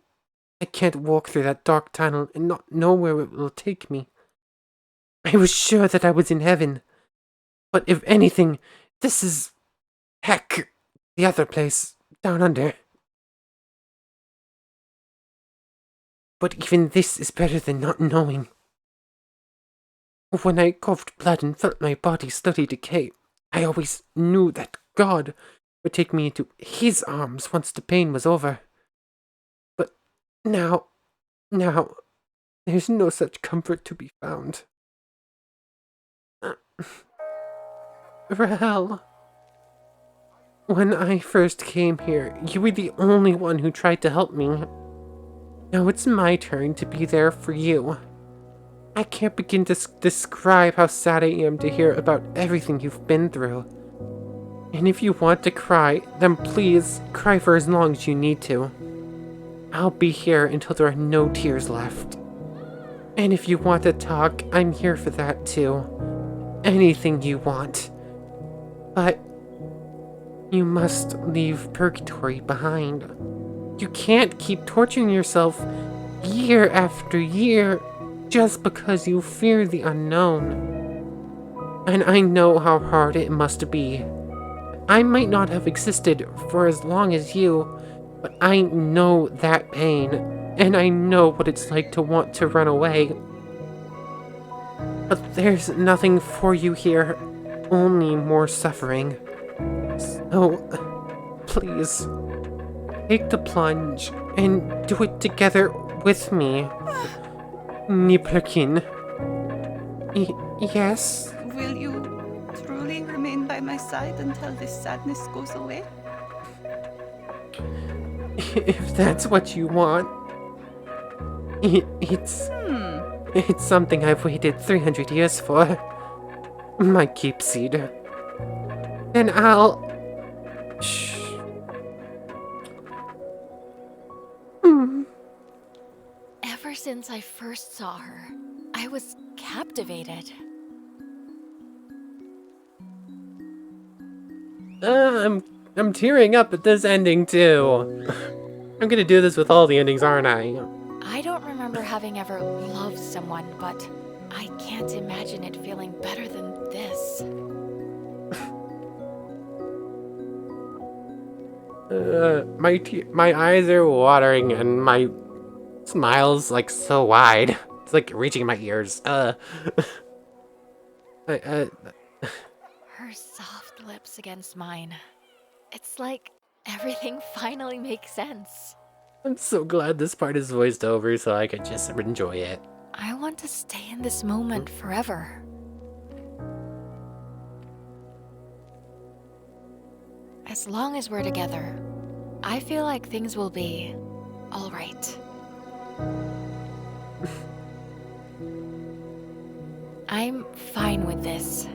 I can't walk through that dark tunnel and not know where it will take me. I was sure that I was in heaven. But if anything, this is... heck, the other place, down under. But even this is better than not knowing. When I coughed blood and felt my body slowly decay, I always knew that God would take me into His arms once the pain was over. But now, there's no such comfort to be found. Rahel, when I first came here, you were the only one who tried to help me. Now it's my turn to be there for you. I can't begin to describe how sad I am to hear about everything you've been through. And if you want to cry, then please cry for as long as you need to. I'll be here until there are no tears left. And if you want to talk, I'm here for that too. Anything you want. But you must leave Purgatory behind. You can't keep torturing yourself year after year just because you fear the unknown. And I know how hard it must be. I might not have existed for as long as you, but I know that pain, and I know what it's like to want to run away. But there's nothing for you here, only more suffering. So, please, take the plunge and do it together with me. Niplerkin. Yes? Will you truly remain by my side until this sadness goes away? If that's what you want. It's something I've waited 300 years for. My keep seed. Then I'll... Shh. Ever since I first saw her, I was captivated. I'm tearing up at this ending too. I'm gonna do this with all the endings, aren't I? I don't remember having ever loved someone, but I can't imagine it feeling better than this. My eyes are watering and my smile's like so wide. It's like reaching my ears. Her soft lips against mine. It's like everything finally makes sense. I'm so glad this part is voiced over so I can just enjoy it. I want to stay in this moment forever. As long as we're together, I feel like things will be all right. I'm fine with this.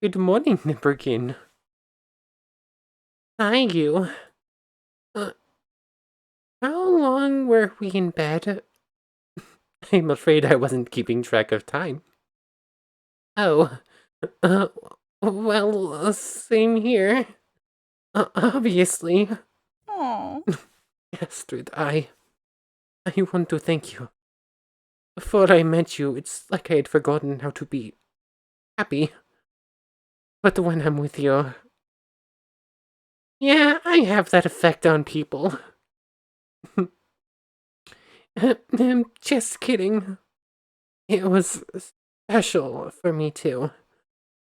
Good morning, Nipperkin. Hi, you. How long were we in bed? I'm afraid I wasn't keeping track of time. Oh, uh, well, same here. Obviously. Oh, Astrid, I want to thank you. Before I met you, it's like I had forgotten how to be happy. But when I'm with you, yeah, I have that effect on people. I'm just kidding. It was special for me too.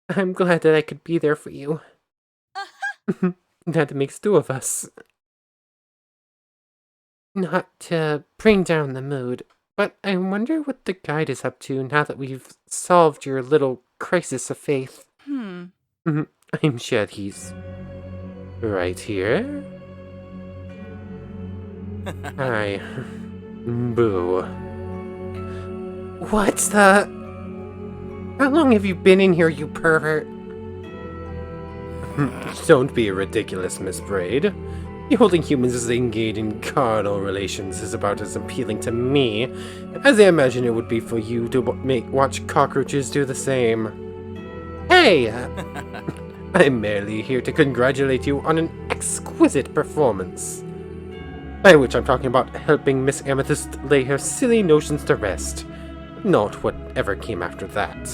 I'm glad that I could be there for you. That makes two of us. Not to bring down the mood, but I wonder what the guide is up to now that we've solved your little crisis of faith. I'm sure he's right here. Hi. Boo. What the? How long have you been in here, you pervert? Don't be ridiculous, Miss Braid. You holding humans as they engage in carnal relations is about as appealing to me as I imagine it would be for you to watch cockroaches do the same. Hey! I'm merely here to congratulate you on an exquisite performance. By which I'm talking about helping Miss Amethyst lay her silly notions to rest. Not whatever came after that.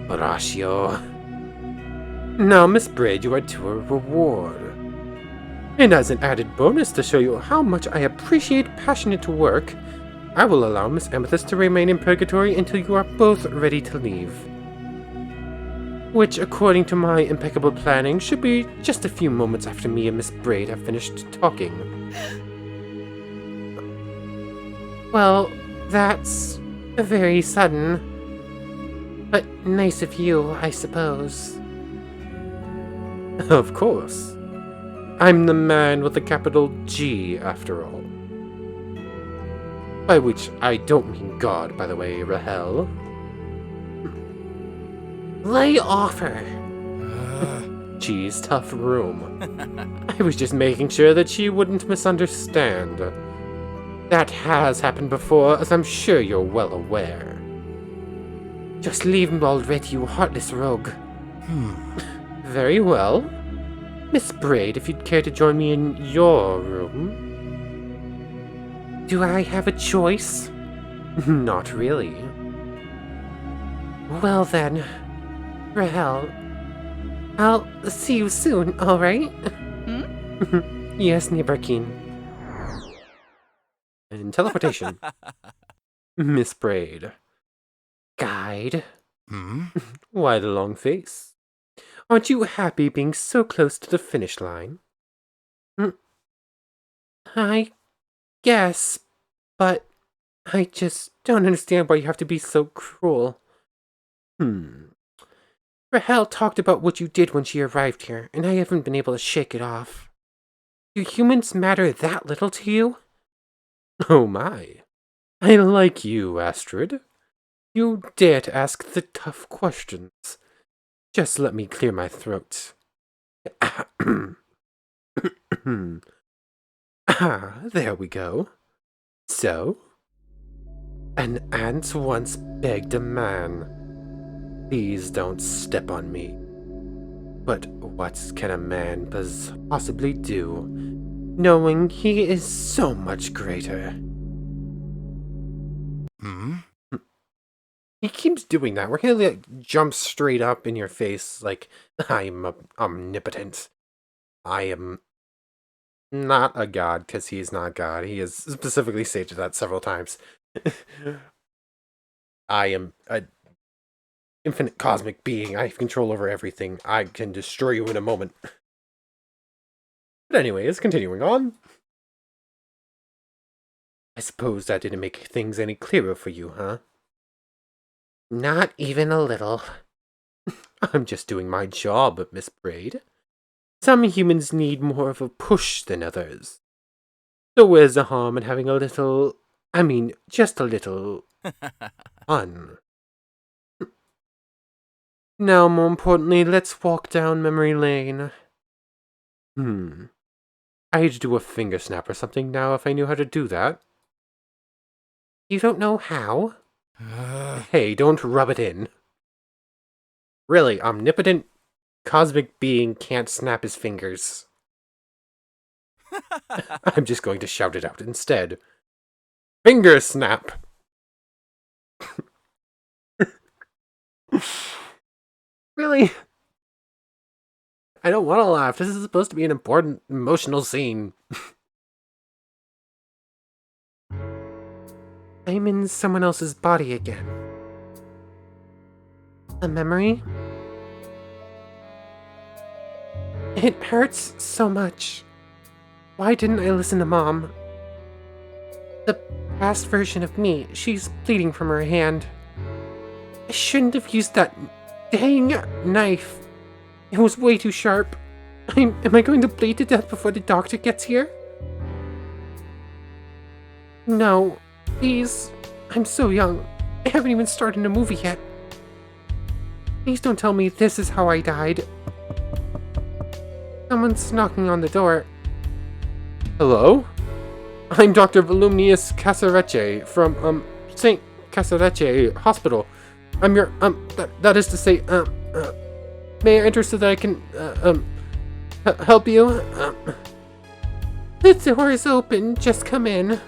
Horatio. Now, Miss Braid, you are due a reward. And as an added bonus to show you how much I appreciate passionate work, I will allow Miss Amethyst to remain in Purgatory until you are both ready to leave. Which, according to my impeccable planning, should be just a few moments after me and Miss Braid have finished talking. Well, that's very sudden. But nice of you, I suppose. Of course. I'm the man with a capital G, after all. By which I don't mean God, by the way, Rahel. Lay off her! She's tough room. I was just making sure that she wouldn't misunderstand. That has happened before, as I'm sure you're well aware. Just leave me already, you heartless rogue. Very well. Miss Braid, if you'd care to join me in your room. Do I have a choice? Not really. Well then, Rahel, I'll see you soon, alright? Yes, Nibberkin. And teleportation. Miss Braid. Guide. Why the long face? Aren't you happy being so close to the finish line? I guess, but I just don't understand why you have to be so cruel. Rahel talked about what you did when she arrived here, and I haven't been able to shake it off. Do humans matter that little to you? Oh my. I like you, Astrid. You dare to ask the tough questions. Just let me clear my throat. There we go. So, an ant once begged a man, please don't step on me. But what can a man possibly do, knowing he is so much greater? He keeps doing that, where he like jumps straight up in your face like, I'm omnipotent. I am not a god, because he is not God. He has specifically stated that several times. I am an infinite cosmic being. I have control over everything. I can destroy you in a moment. But anyways, continuing on. I suppose that didn't make things any clearer for you, huh? Not even a little. I'm just doing my job, Miss Braid. Some humans need more of a push than others. So where's the harm in having a little... just a little... fun? Now, more importantly, let's walk down memory lane. I'd do a finger snap or something now if I knew how to do that. You don't know how? Hey, don't rub it in. Really, omnipotent cosmic being can't snap his fingers. I'm just going to shout it out instead. Finger snap! Really? I don't want to laugh. This is supposed to be an important, emotional scene. I'm in someone else's body again. A memory? It hurts so much. Why didn't I listen to Mom? The past version of me, she's bleeding from her hand. I shouldn't have used that dang knife. It was way too sharp. Am I going to bleed to death before the doctor gets here? No, please. I'm so young. I haven't even started a movie yet. Please don't tell me this is how I died. Someone's knocking on the door. Hello? I'm Dr. Voluminous Casarecce from, St. Casarecce Hospital. I'm your, that is to say, may I enter so that I can, help you? The door is open. Just come in.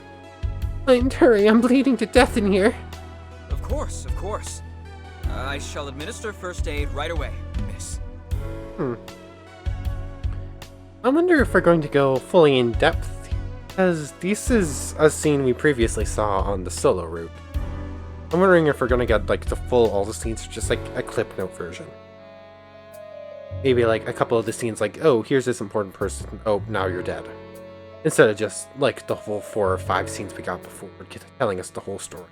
And hurry, I'm bleeding to death in here. Of course, of course. I shall administer first aid right away, miss. I wonder if we're going to go fully in depth, because this is a scene we previously saw on the solo route. I'm wondering if we're going to get, like, the full all the scenes, or just, like, a clip note version. Maybe, like, a couple of the scenes, like, oh, here's this important person, oh, now you're dead. Instead of just, like, the whole 4 or 5 scenes we got before, telling us the whole story.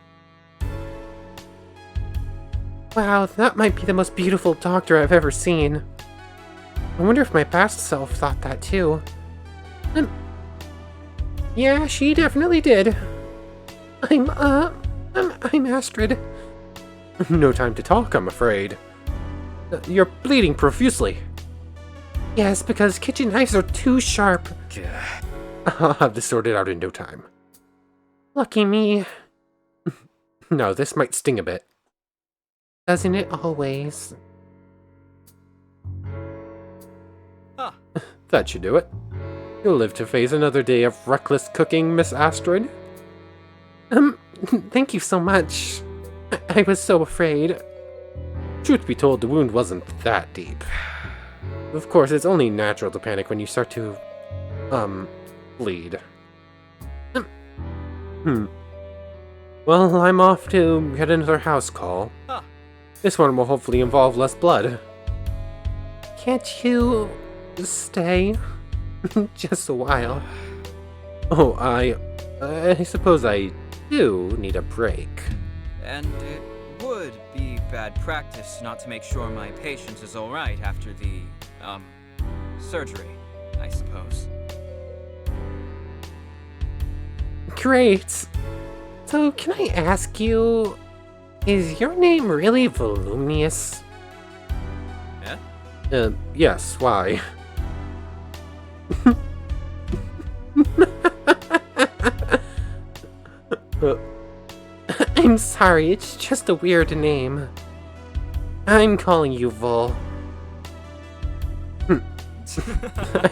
Wow, that might be the most beautiful doctor I've ever seen. I wonder if my past self thought that too. Yeah, she definitely did. I'm Astrid. No time to talk, I'm afraid. You're bleeding profusely. Yes, because kitchen knives are too sharp. I'll have this sorted out in no time. Lucky me. No, this might sting a bit. Doesn't it always? Huh. That should do it. You'll live to face another day of reckless cooking, Miss Astrid. Thank you so much. I was so afraid. Truth be told, the wound wasn't that deep. Of course, it's only natural to panic when you start to, bleed. Well, I'm off to get another house call. Huh. This one will hopefully involve less blood. Can't you stay? Just a while. Oh, I suppose I do need a break. And it would be bad practice not to make sure my patient is alright after the, surgery, I suppose. Great. So, can I ask you, is your name really Voluminous? Yeah? Yes, why? I'm sorry, it's just a weird name. I'm calling you Vol.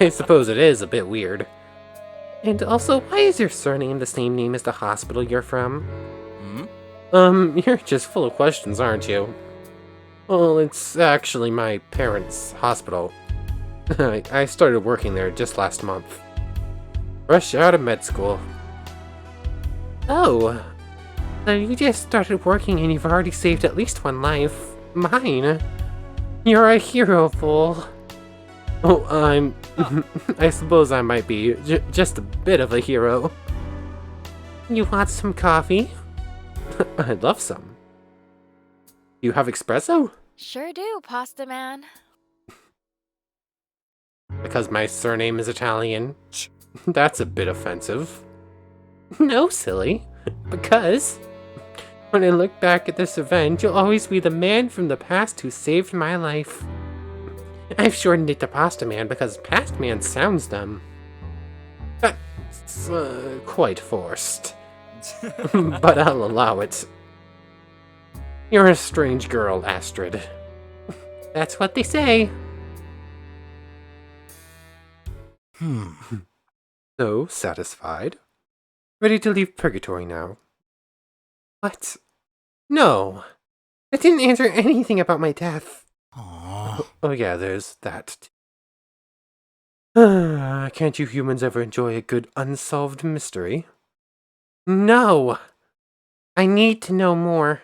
I suppose it is a bit weird. And also, why is your surname the same name as the hospital you're from? You're just full of questions, aren't you? Well, it's actually my parents' hospital. I started working there just last month. Fresh out of med school. Oh, so you just started working and you've already saved at least one life. Mine. You're a hero, Vol. Oh, I suppose I might be just a bit of a hero. You want some coffee? I'd love some. You have espresso? Sure do, Pasta Man. Because my surname is Italian? That's a bit offensive. No, silly. Because when I look back at this event, you'll always be the man from the past who saved my life. I've shortened it to Pasta Man because Past Man sounds dumb. That's quite forced. But I'll allow it. You're a strange girl, Astrid. That's what they say. So, satisfied? Ready to leave Purgatory now? What? No. I didn't answer anything about my death. Aww. Oh yeah, there's that. Can't you humans ever enjoy a good unsolved mystery? No! I need to know more.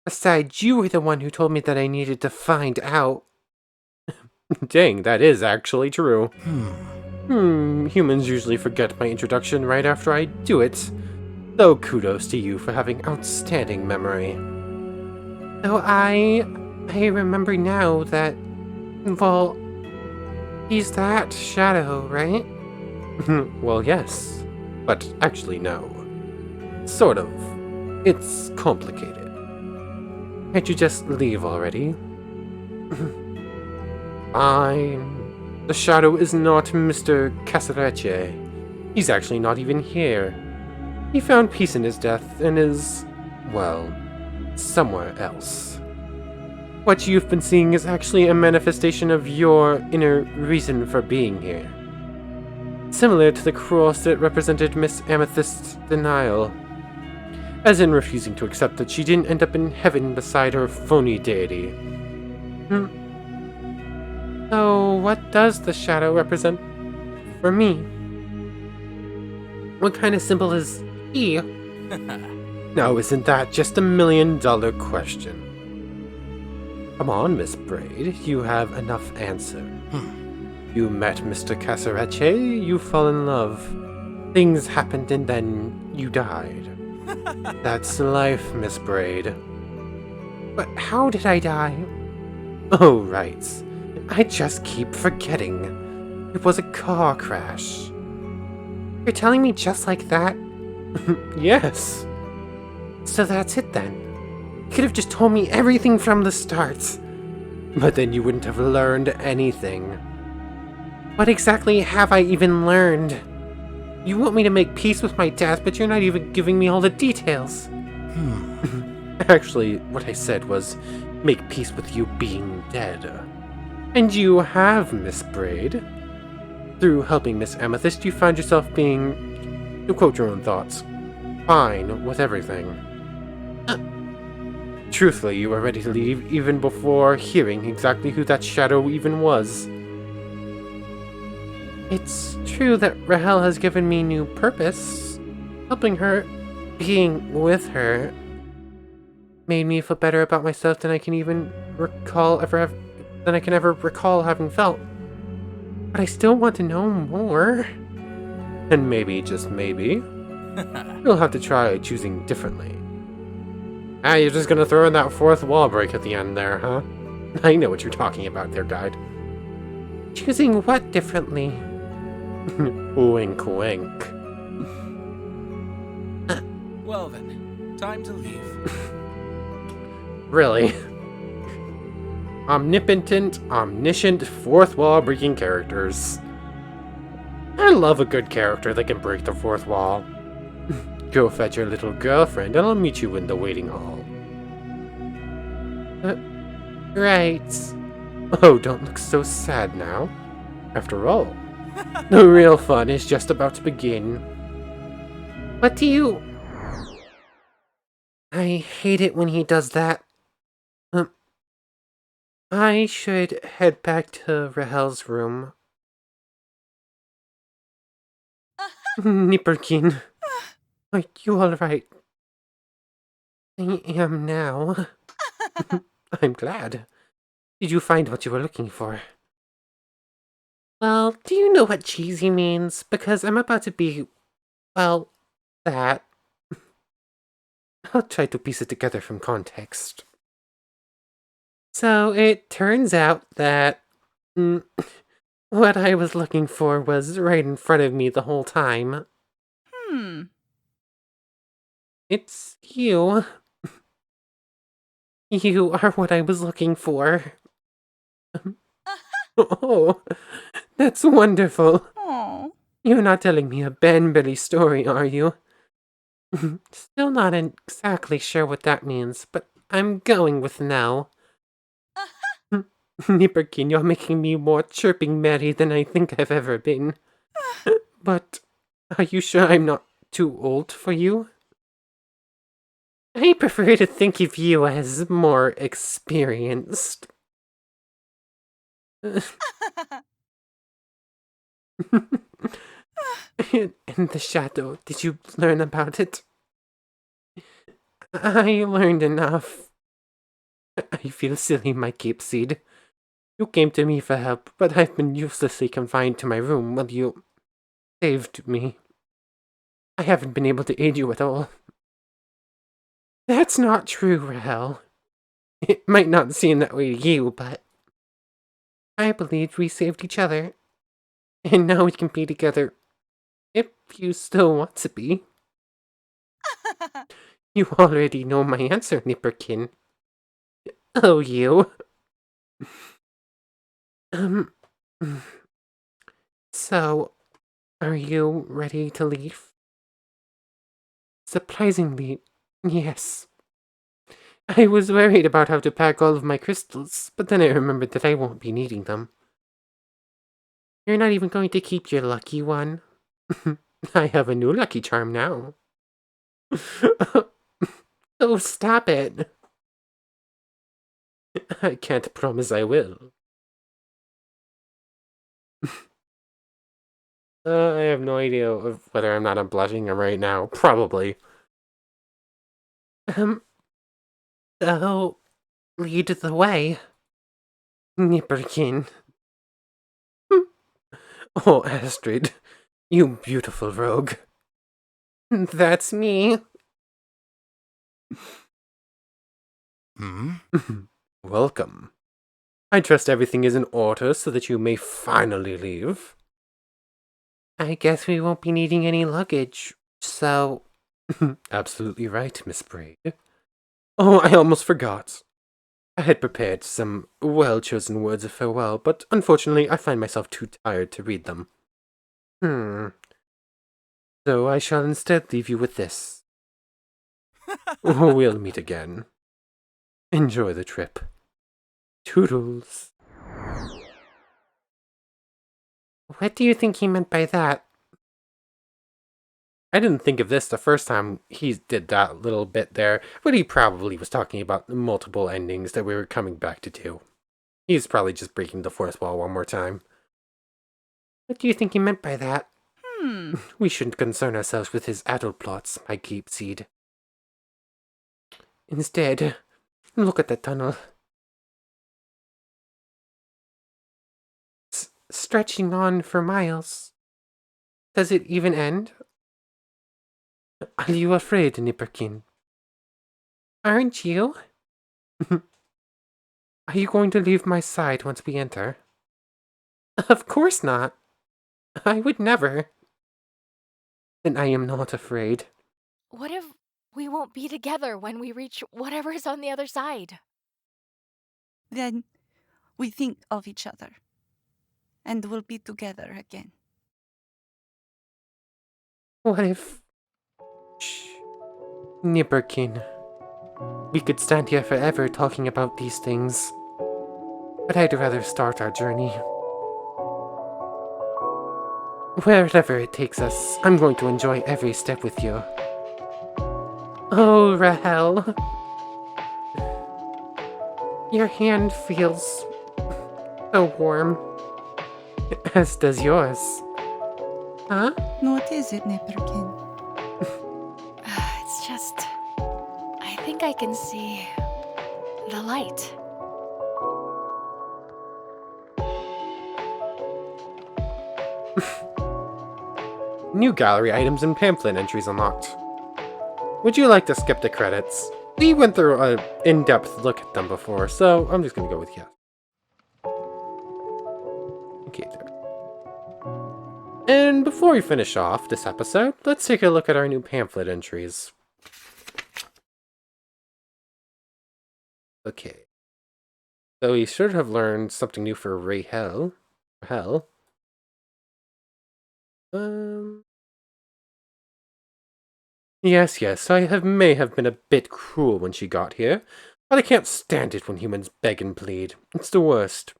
Besides, you were the one who told me that I needed to find out. Dang, that is actually true. Humans usually forget my introduction right after I do it. So kudos to you for having outstanding memory. Though I remember now that, well, he's that shadow, right? Well, yes. But actually, no. Sort of. It's complicated. Can't you just leave already? Fine. The shadow is not Mr. Casarecce. He's actually not even here. He found peace in his death and is, well, somewhere else. What you've been seeing is actually a manifestation of your inner reason for being here. Similar to the cross that represented Miss Amethyst's denial. As in refusing to accept that she didn't end up in heaven beside her phony deity. So, what does the shadow represent for me? What kind of symbol is he? Now, isn't that just $1 million question? Come on, Miss Braid, you have enough answer. You met Mr. Casarecce, you fell in love. Things happened and then you died. That's life, Miss Braid. But how did I die? Oh, right. I just keep forgetting. It was a car crash. You're telling me just like that? Yes. So that's it then. You could have just told me everything from the start. But then you wouldn't have learned anything. What exactly have I even learned? You want me to make peace with my death, but you're not even giving me all the details. Actually, what I said was, make peace with you being dead. And you have, Miss Braid. Through helping Miss Amethyst, you found yourself being, to quote your own thoughts, fine with everything. Truthfully, you were ready to leave even before hearing exactly who that shadow even was. It's true that Rahel has given me new purpose. Helping her, being with her, made me feel better about myself than I can ever recall having felt. But I still want to know more. And maybe, just maybe, you'll have to try choosing differently. You're just gonna throw in that fourth wall break at the end there, huh? I know what you're talking about there, guide. Choosing what differently? Wink, wink. Well then, time to leave. Really? Omniscient, fourth wall breaking characters. I love a good character that can break the fourth wall. Go fetch your little girlfriend and I'll meet you in the waiting hall. Right. Oh, don't look so sad now. After all, the real fun is just about to begin. What do you... I hate it when he does that. I should head back to Rahel's room. Nipperkin, are you alright? I am now. I'm glad. Did you find what you were looking for? Well, do you know what cheesy means? Because I'm about to be, well, that. I'll try to piece it together from context. So, it turns out that what I was looking for was right in front of me the whole time. It's you. You are what I was looking for. Oh, that's wonderful. Oh. You're not telling me a Banbury story, are you? Still not exactly sure what that means, but I'm going with no. Nipperkin, you're making me more chirping merry than I think I've ever been. But are you sure I'm not too old for you? I prefer to think of you as more experienced. In the shadow, did you learn about it? I learned enough. I feel silly, my capeseed. You came to me for help, but I've been uselessly confined to my room while you saved me. I haven't been able to aid you at all. That's not true, Rahel. It might not seem that way to you, but I believe we saved each other. And now we can be together, if you still want to be. You already know my answer, Nipperkin. Oh, you. So, are you ready to leave? Surprisingly, yes. I was worried about how to pack all of my crystals, but then I remembered that I won't be needing them. You're not even going to keep your lucky one. I have a new lucky charm now. Oh, stop it. I can't promise I will. I have no idea of whether I'm not blushing right now. Probably. So, lead the way, Nipperkin. Oh, Astrid, you beautiful rogue. That's me. Welcome. I trust everything is in order so that you may finally leave. I guess we won't be needing any luggage, so... Absolutely right, Miss Braid. Oh, I almost forgot. I had prepared some well-chosen words of farewell, but unfortunately I find myself too tired to read them. So I shall instead leave you with this. We'll meet again. Enjoy the trip. Toodles. What do you think he meant by that? I didn't think of this the first time he did that little bit there, but he probably was talking about the multiple endings that we were coming back to do. He's probably just breaking the fourth wall one more time. What do you think he meant by that? We shouldn't concern ourselves with his adult plots, my capeseed. Instead, look at the tunnel. Stretching on for miles. Does it even end? Are you afraid, Nipperkin? Aren't you? Are you going to leave my side once we enter? Of course not. I would never. Then I am not afraid. What if we won't be together when we reach whatever is on the other side? Then we think of each other, and we'll be together again. What if... Shh. Nipperkin. We could stand here forever talking about these things. But I'd rather start our journey. Wherever it takes us, I'm going to enjoy every step with you. Oh, Rahel. Your hand feels so warm. As does yours. Huh? What is it, Nipperkin? It's just... I think I can see... the light. New gallery items and pamphlet entries unlocked. Would you like to skip the credits? We went through an in-depth look at them before, so I'm just gonna go with yes. Okay, there. And before we finish off this episode, let's take a look at our new pamphlet entries. Okay. So we should have learned something new for Rahel. Yes, I may have been a bit cruel when she got here, But I can't stand it when humans beg and plead. It's the worst.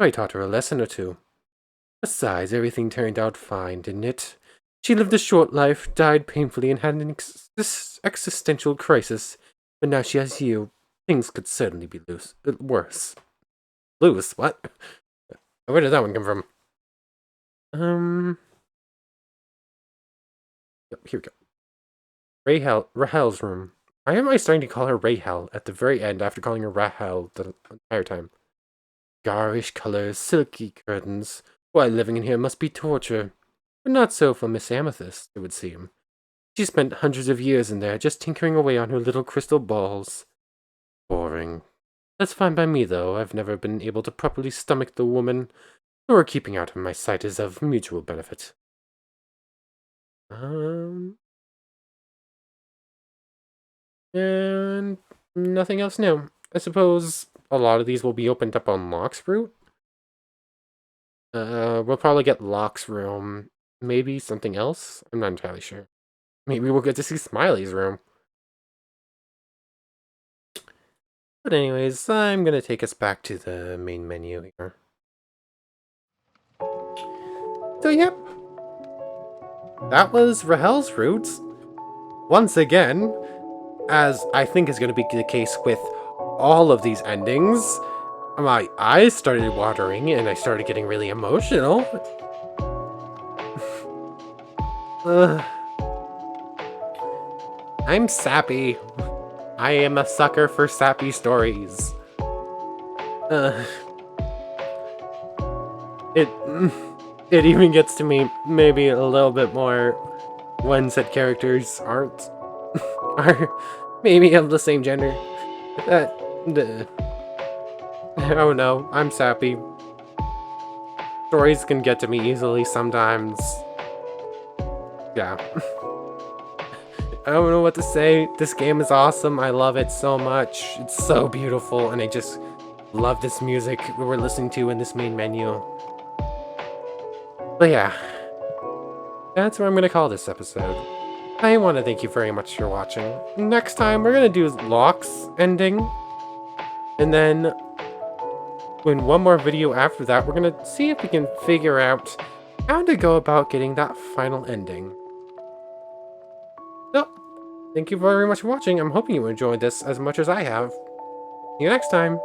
I taught her a lesson or two. Besides, everything turned out fine, didn't it? She lived a short life, died painfully, and had an existential crisis. But now she has you. Things could certainly be worse. Loose? What? Where did that one come from? Yep, here we go. Rahel's room. Why am I starting to call her Rahel at the very end after calling her Rahel the entire time? Garish colors, silky curtains. Why, living in here must be torture. But not so for Miss Amethyst, it would seem. She spent hundreds of years in there, just tinkering away on her little crystal balls. Boring. That's fine by me, though. I've never been able to properly stomach the woman, or keeping out of my sight is of mutual benefit. And nothing else new. I suppose a lot of these will be opened up on Locke's route. We'll probably get Locke's room. Maybe something else? I'm not entirely sure. Maybe we'll get to see Smiley's room. But anyways, I'm gonna take us back to the main menu here. So yep. That was Rahel's route. Once again, as I think is going to be the case with all of these endings, my eyes started watering and I started getting really emotional. I'm sappy. I am a sucker for sappy stories. It even gets to me maybe a little bit more when said characters aren't are maybe of the same gender. Oh no, I'm sappy. Stories can get to me easily sometimes. Yeah. I don't know what to say. This game is awesome. I love it so much. It's so beautiful, and I just love this music we were listening to in this main menu. But yeah, that's what I'm going to call this episode. I want to thank you very much for watching. Next time, we're going to do Locke's ending. And then, in one more video after that, we're going to see if we can figure out how to go about getting that final ending. So, thank you very much for watching. I'm hoping you enjoyed this as much as I have. See you next time.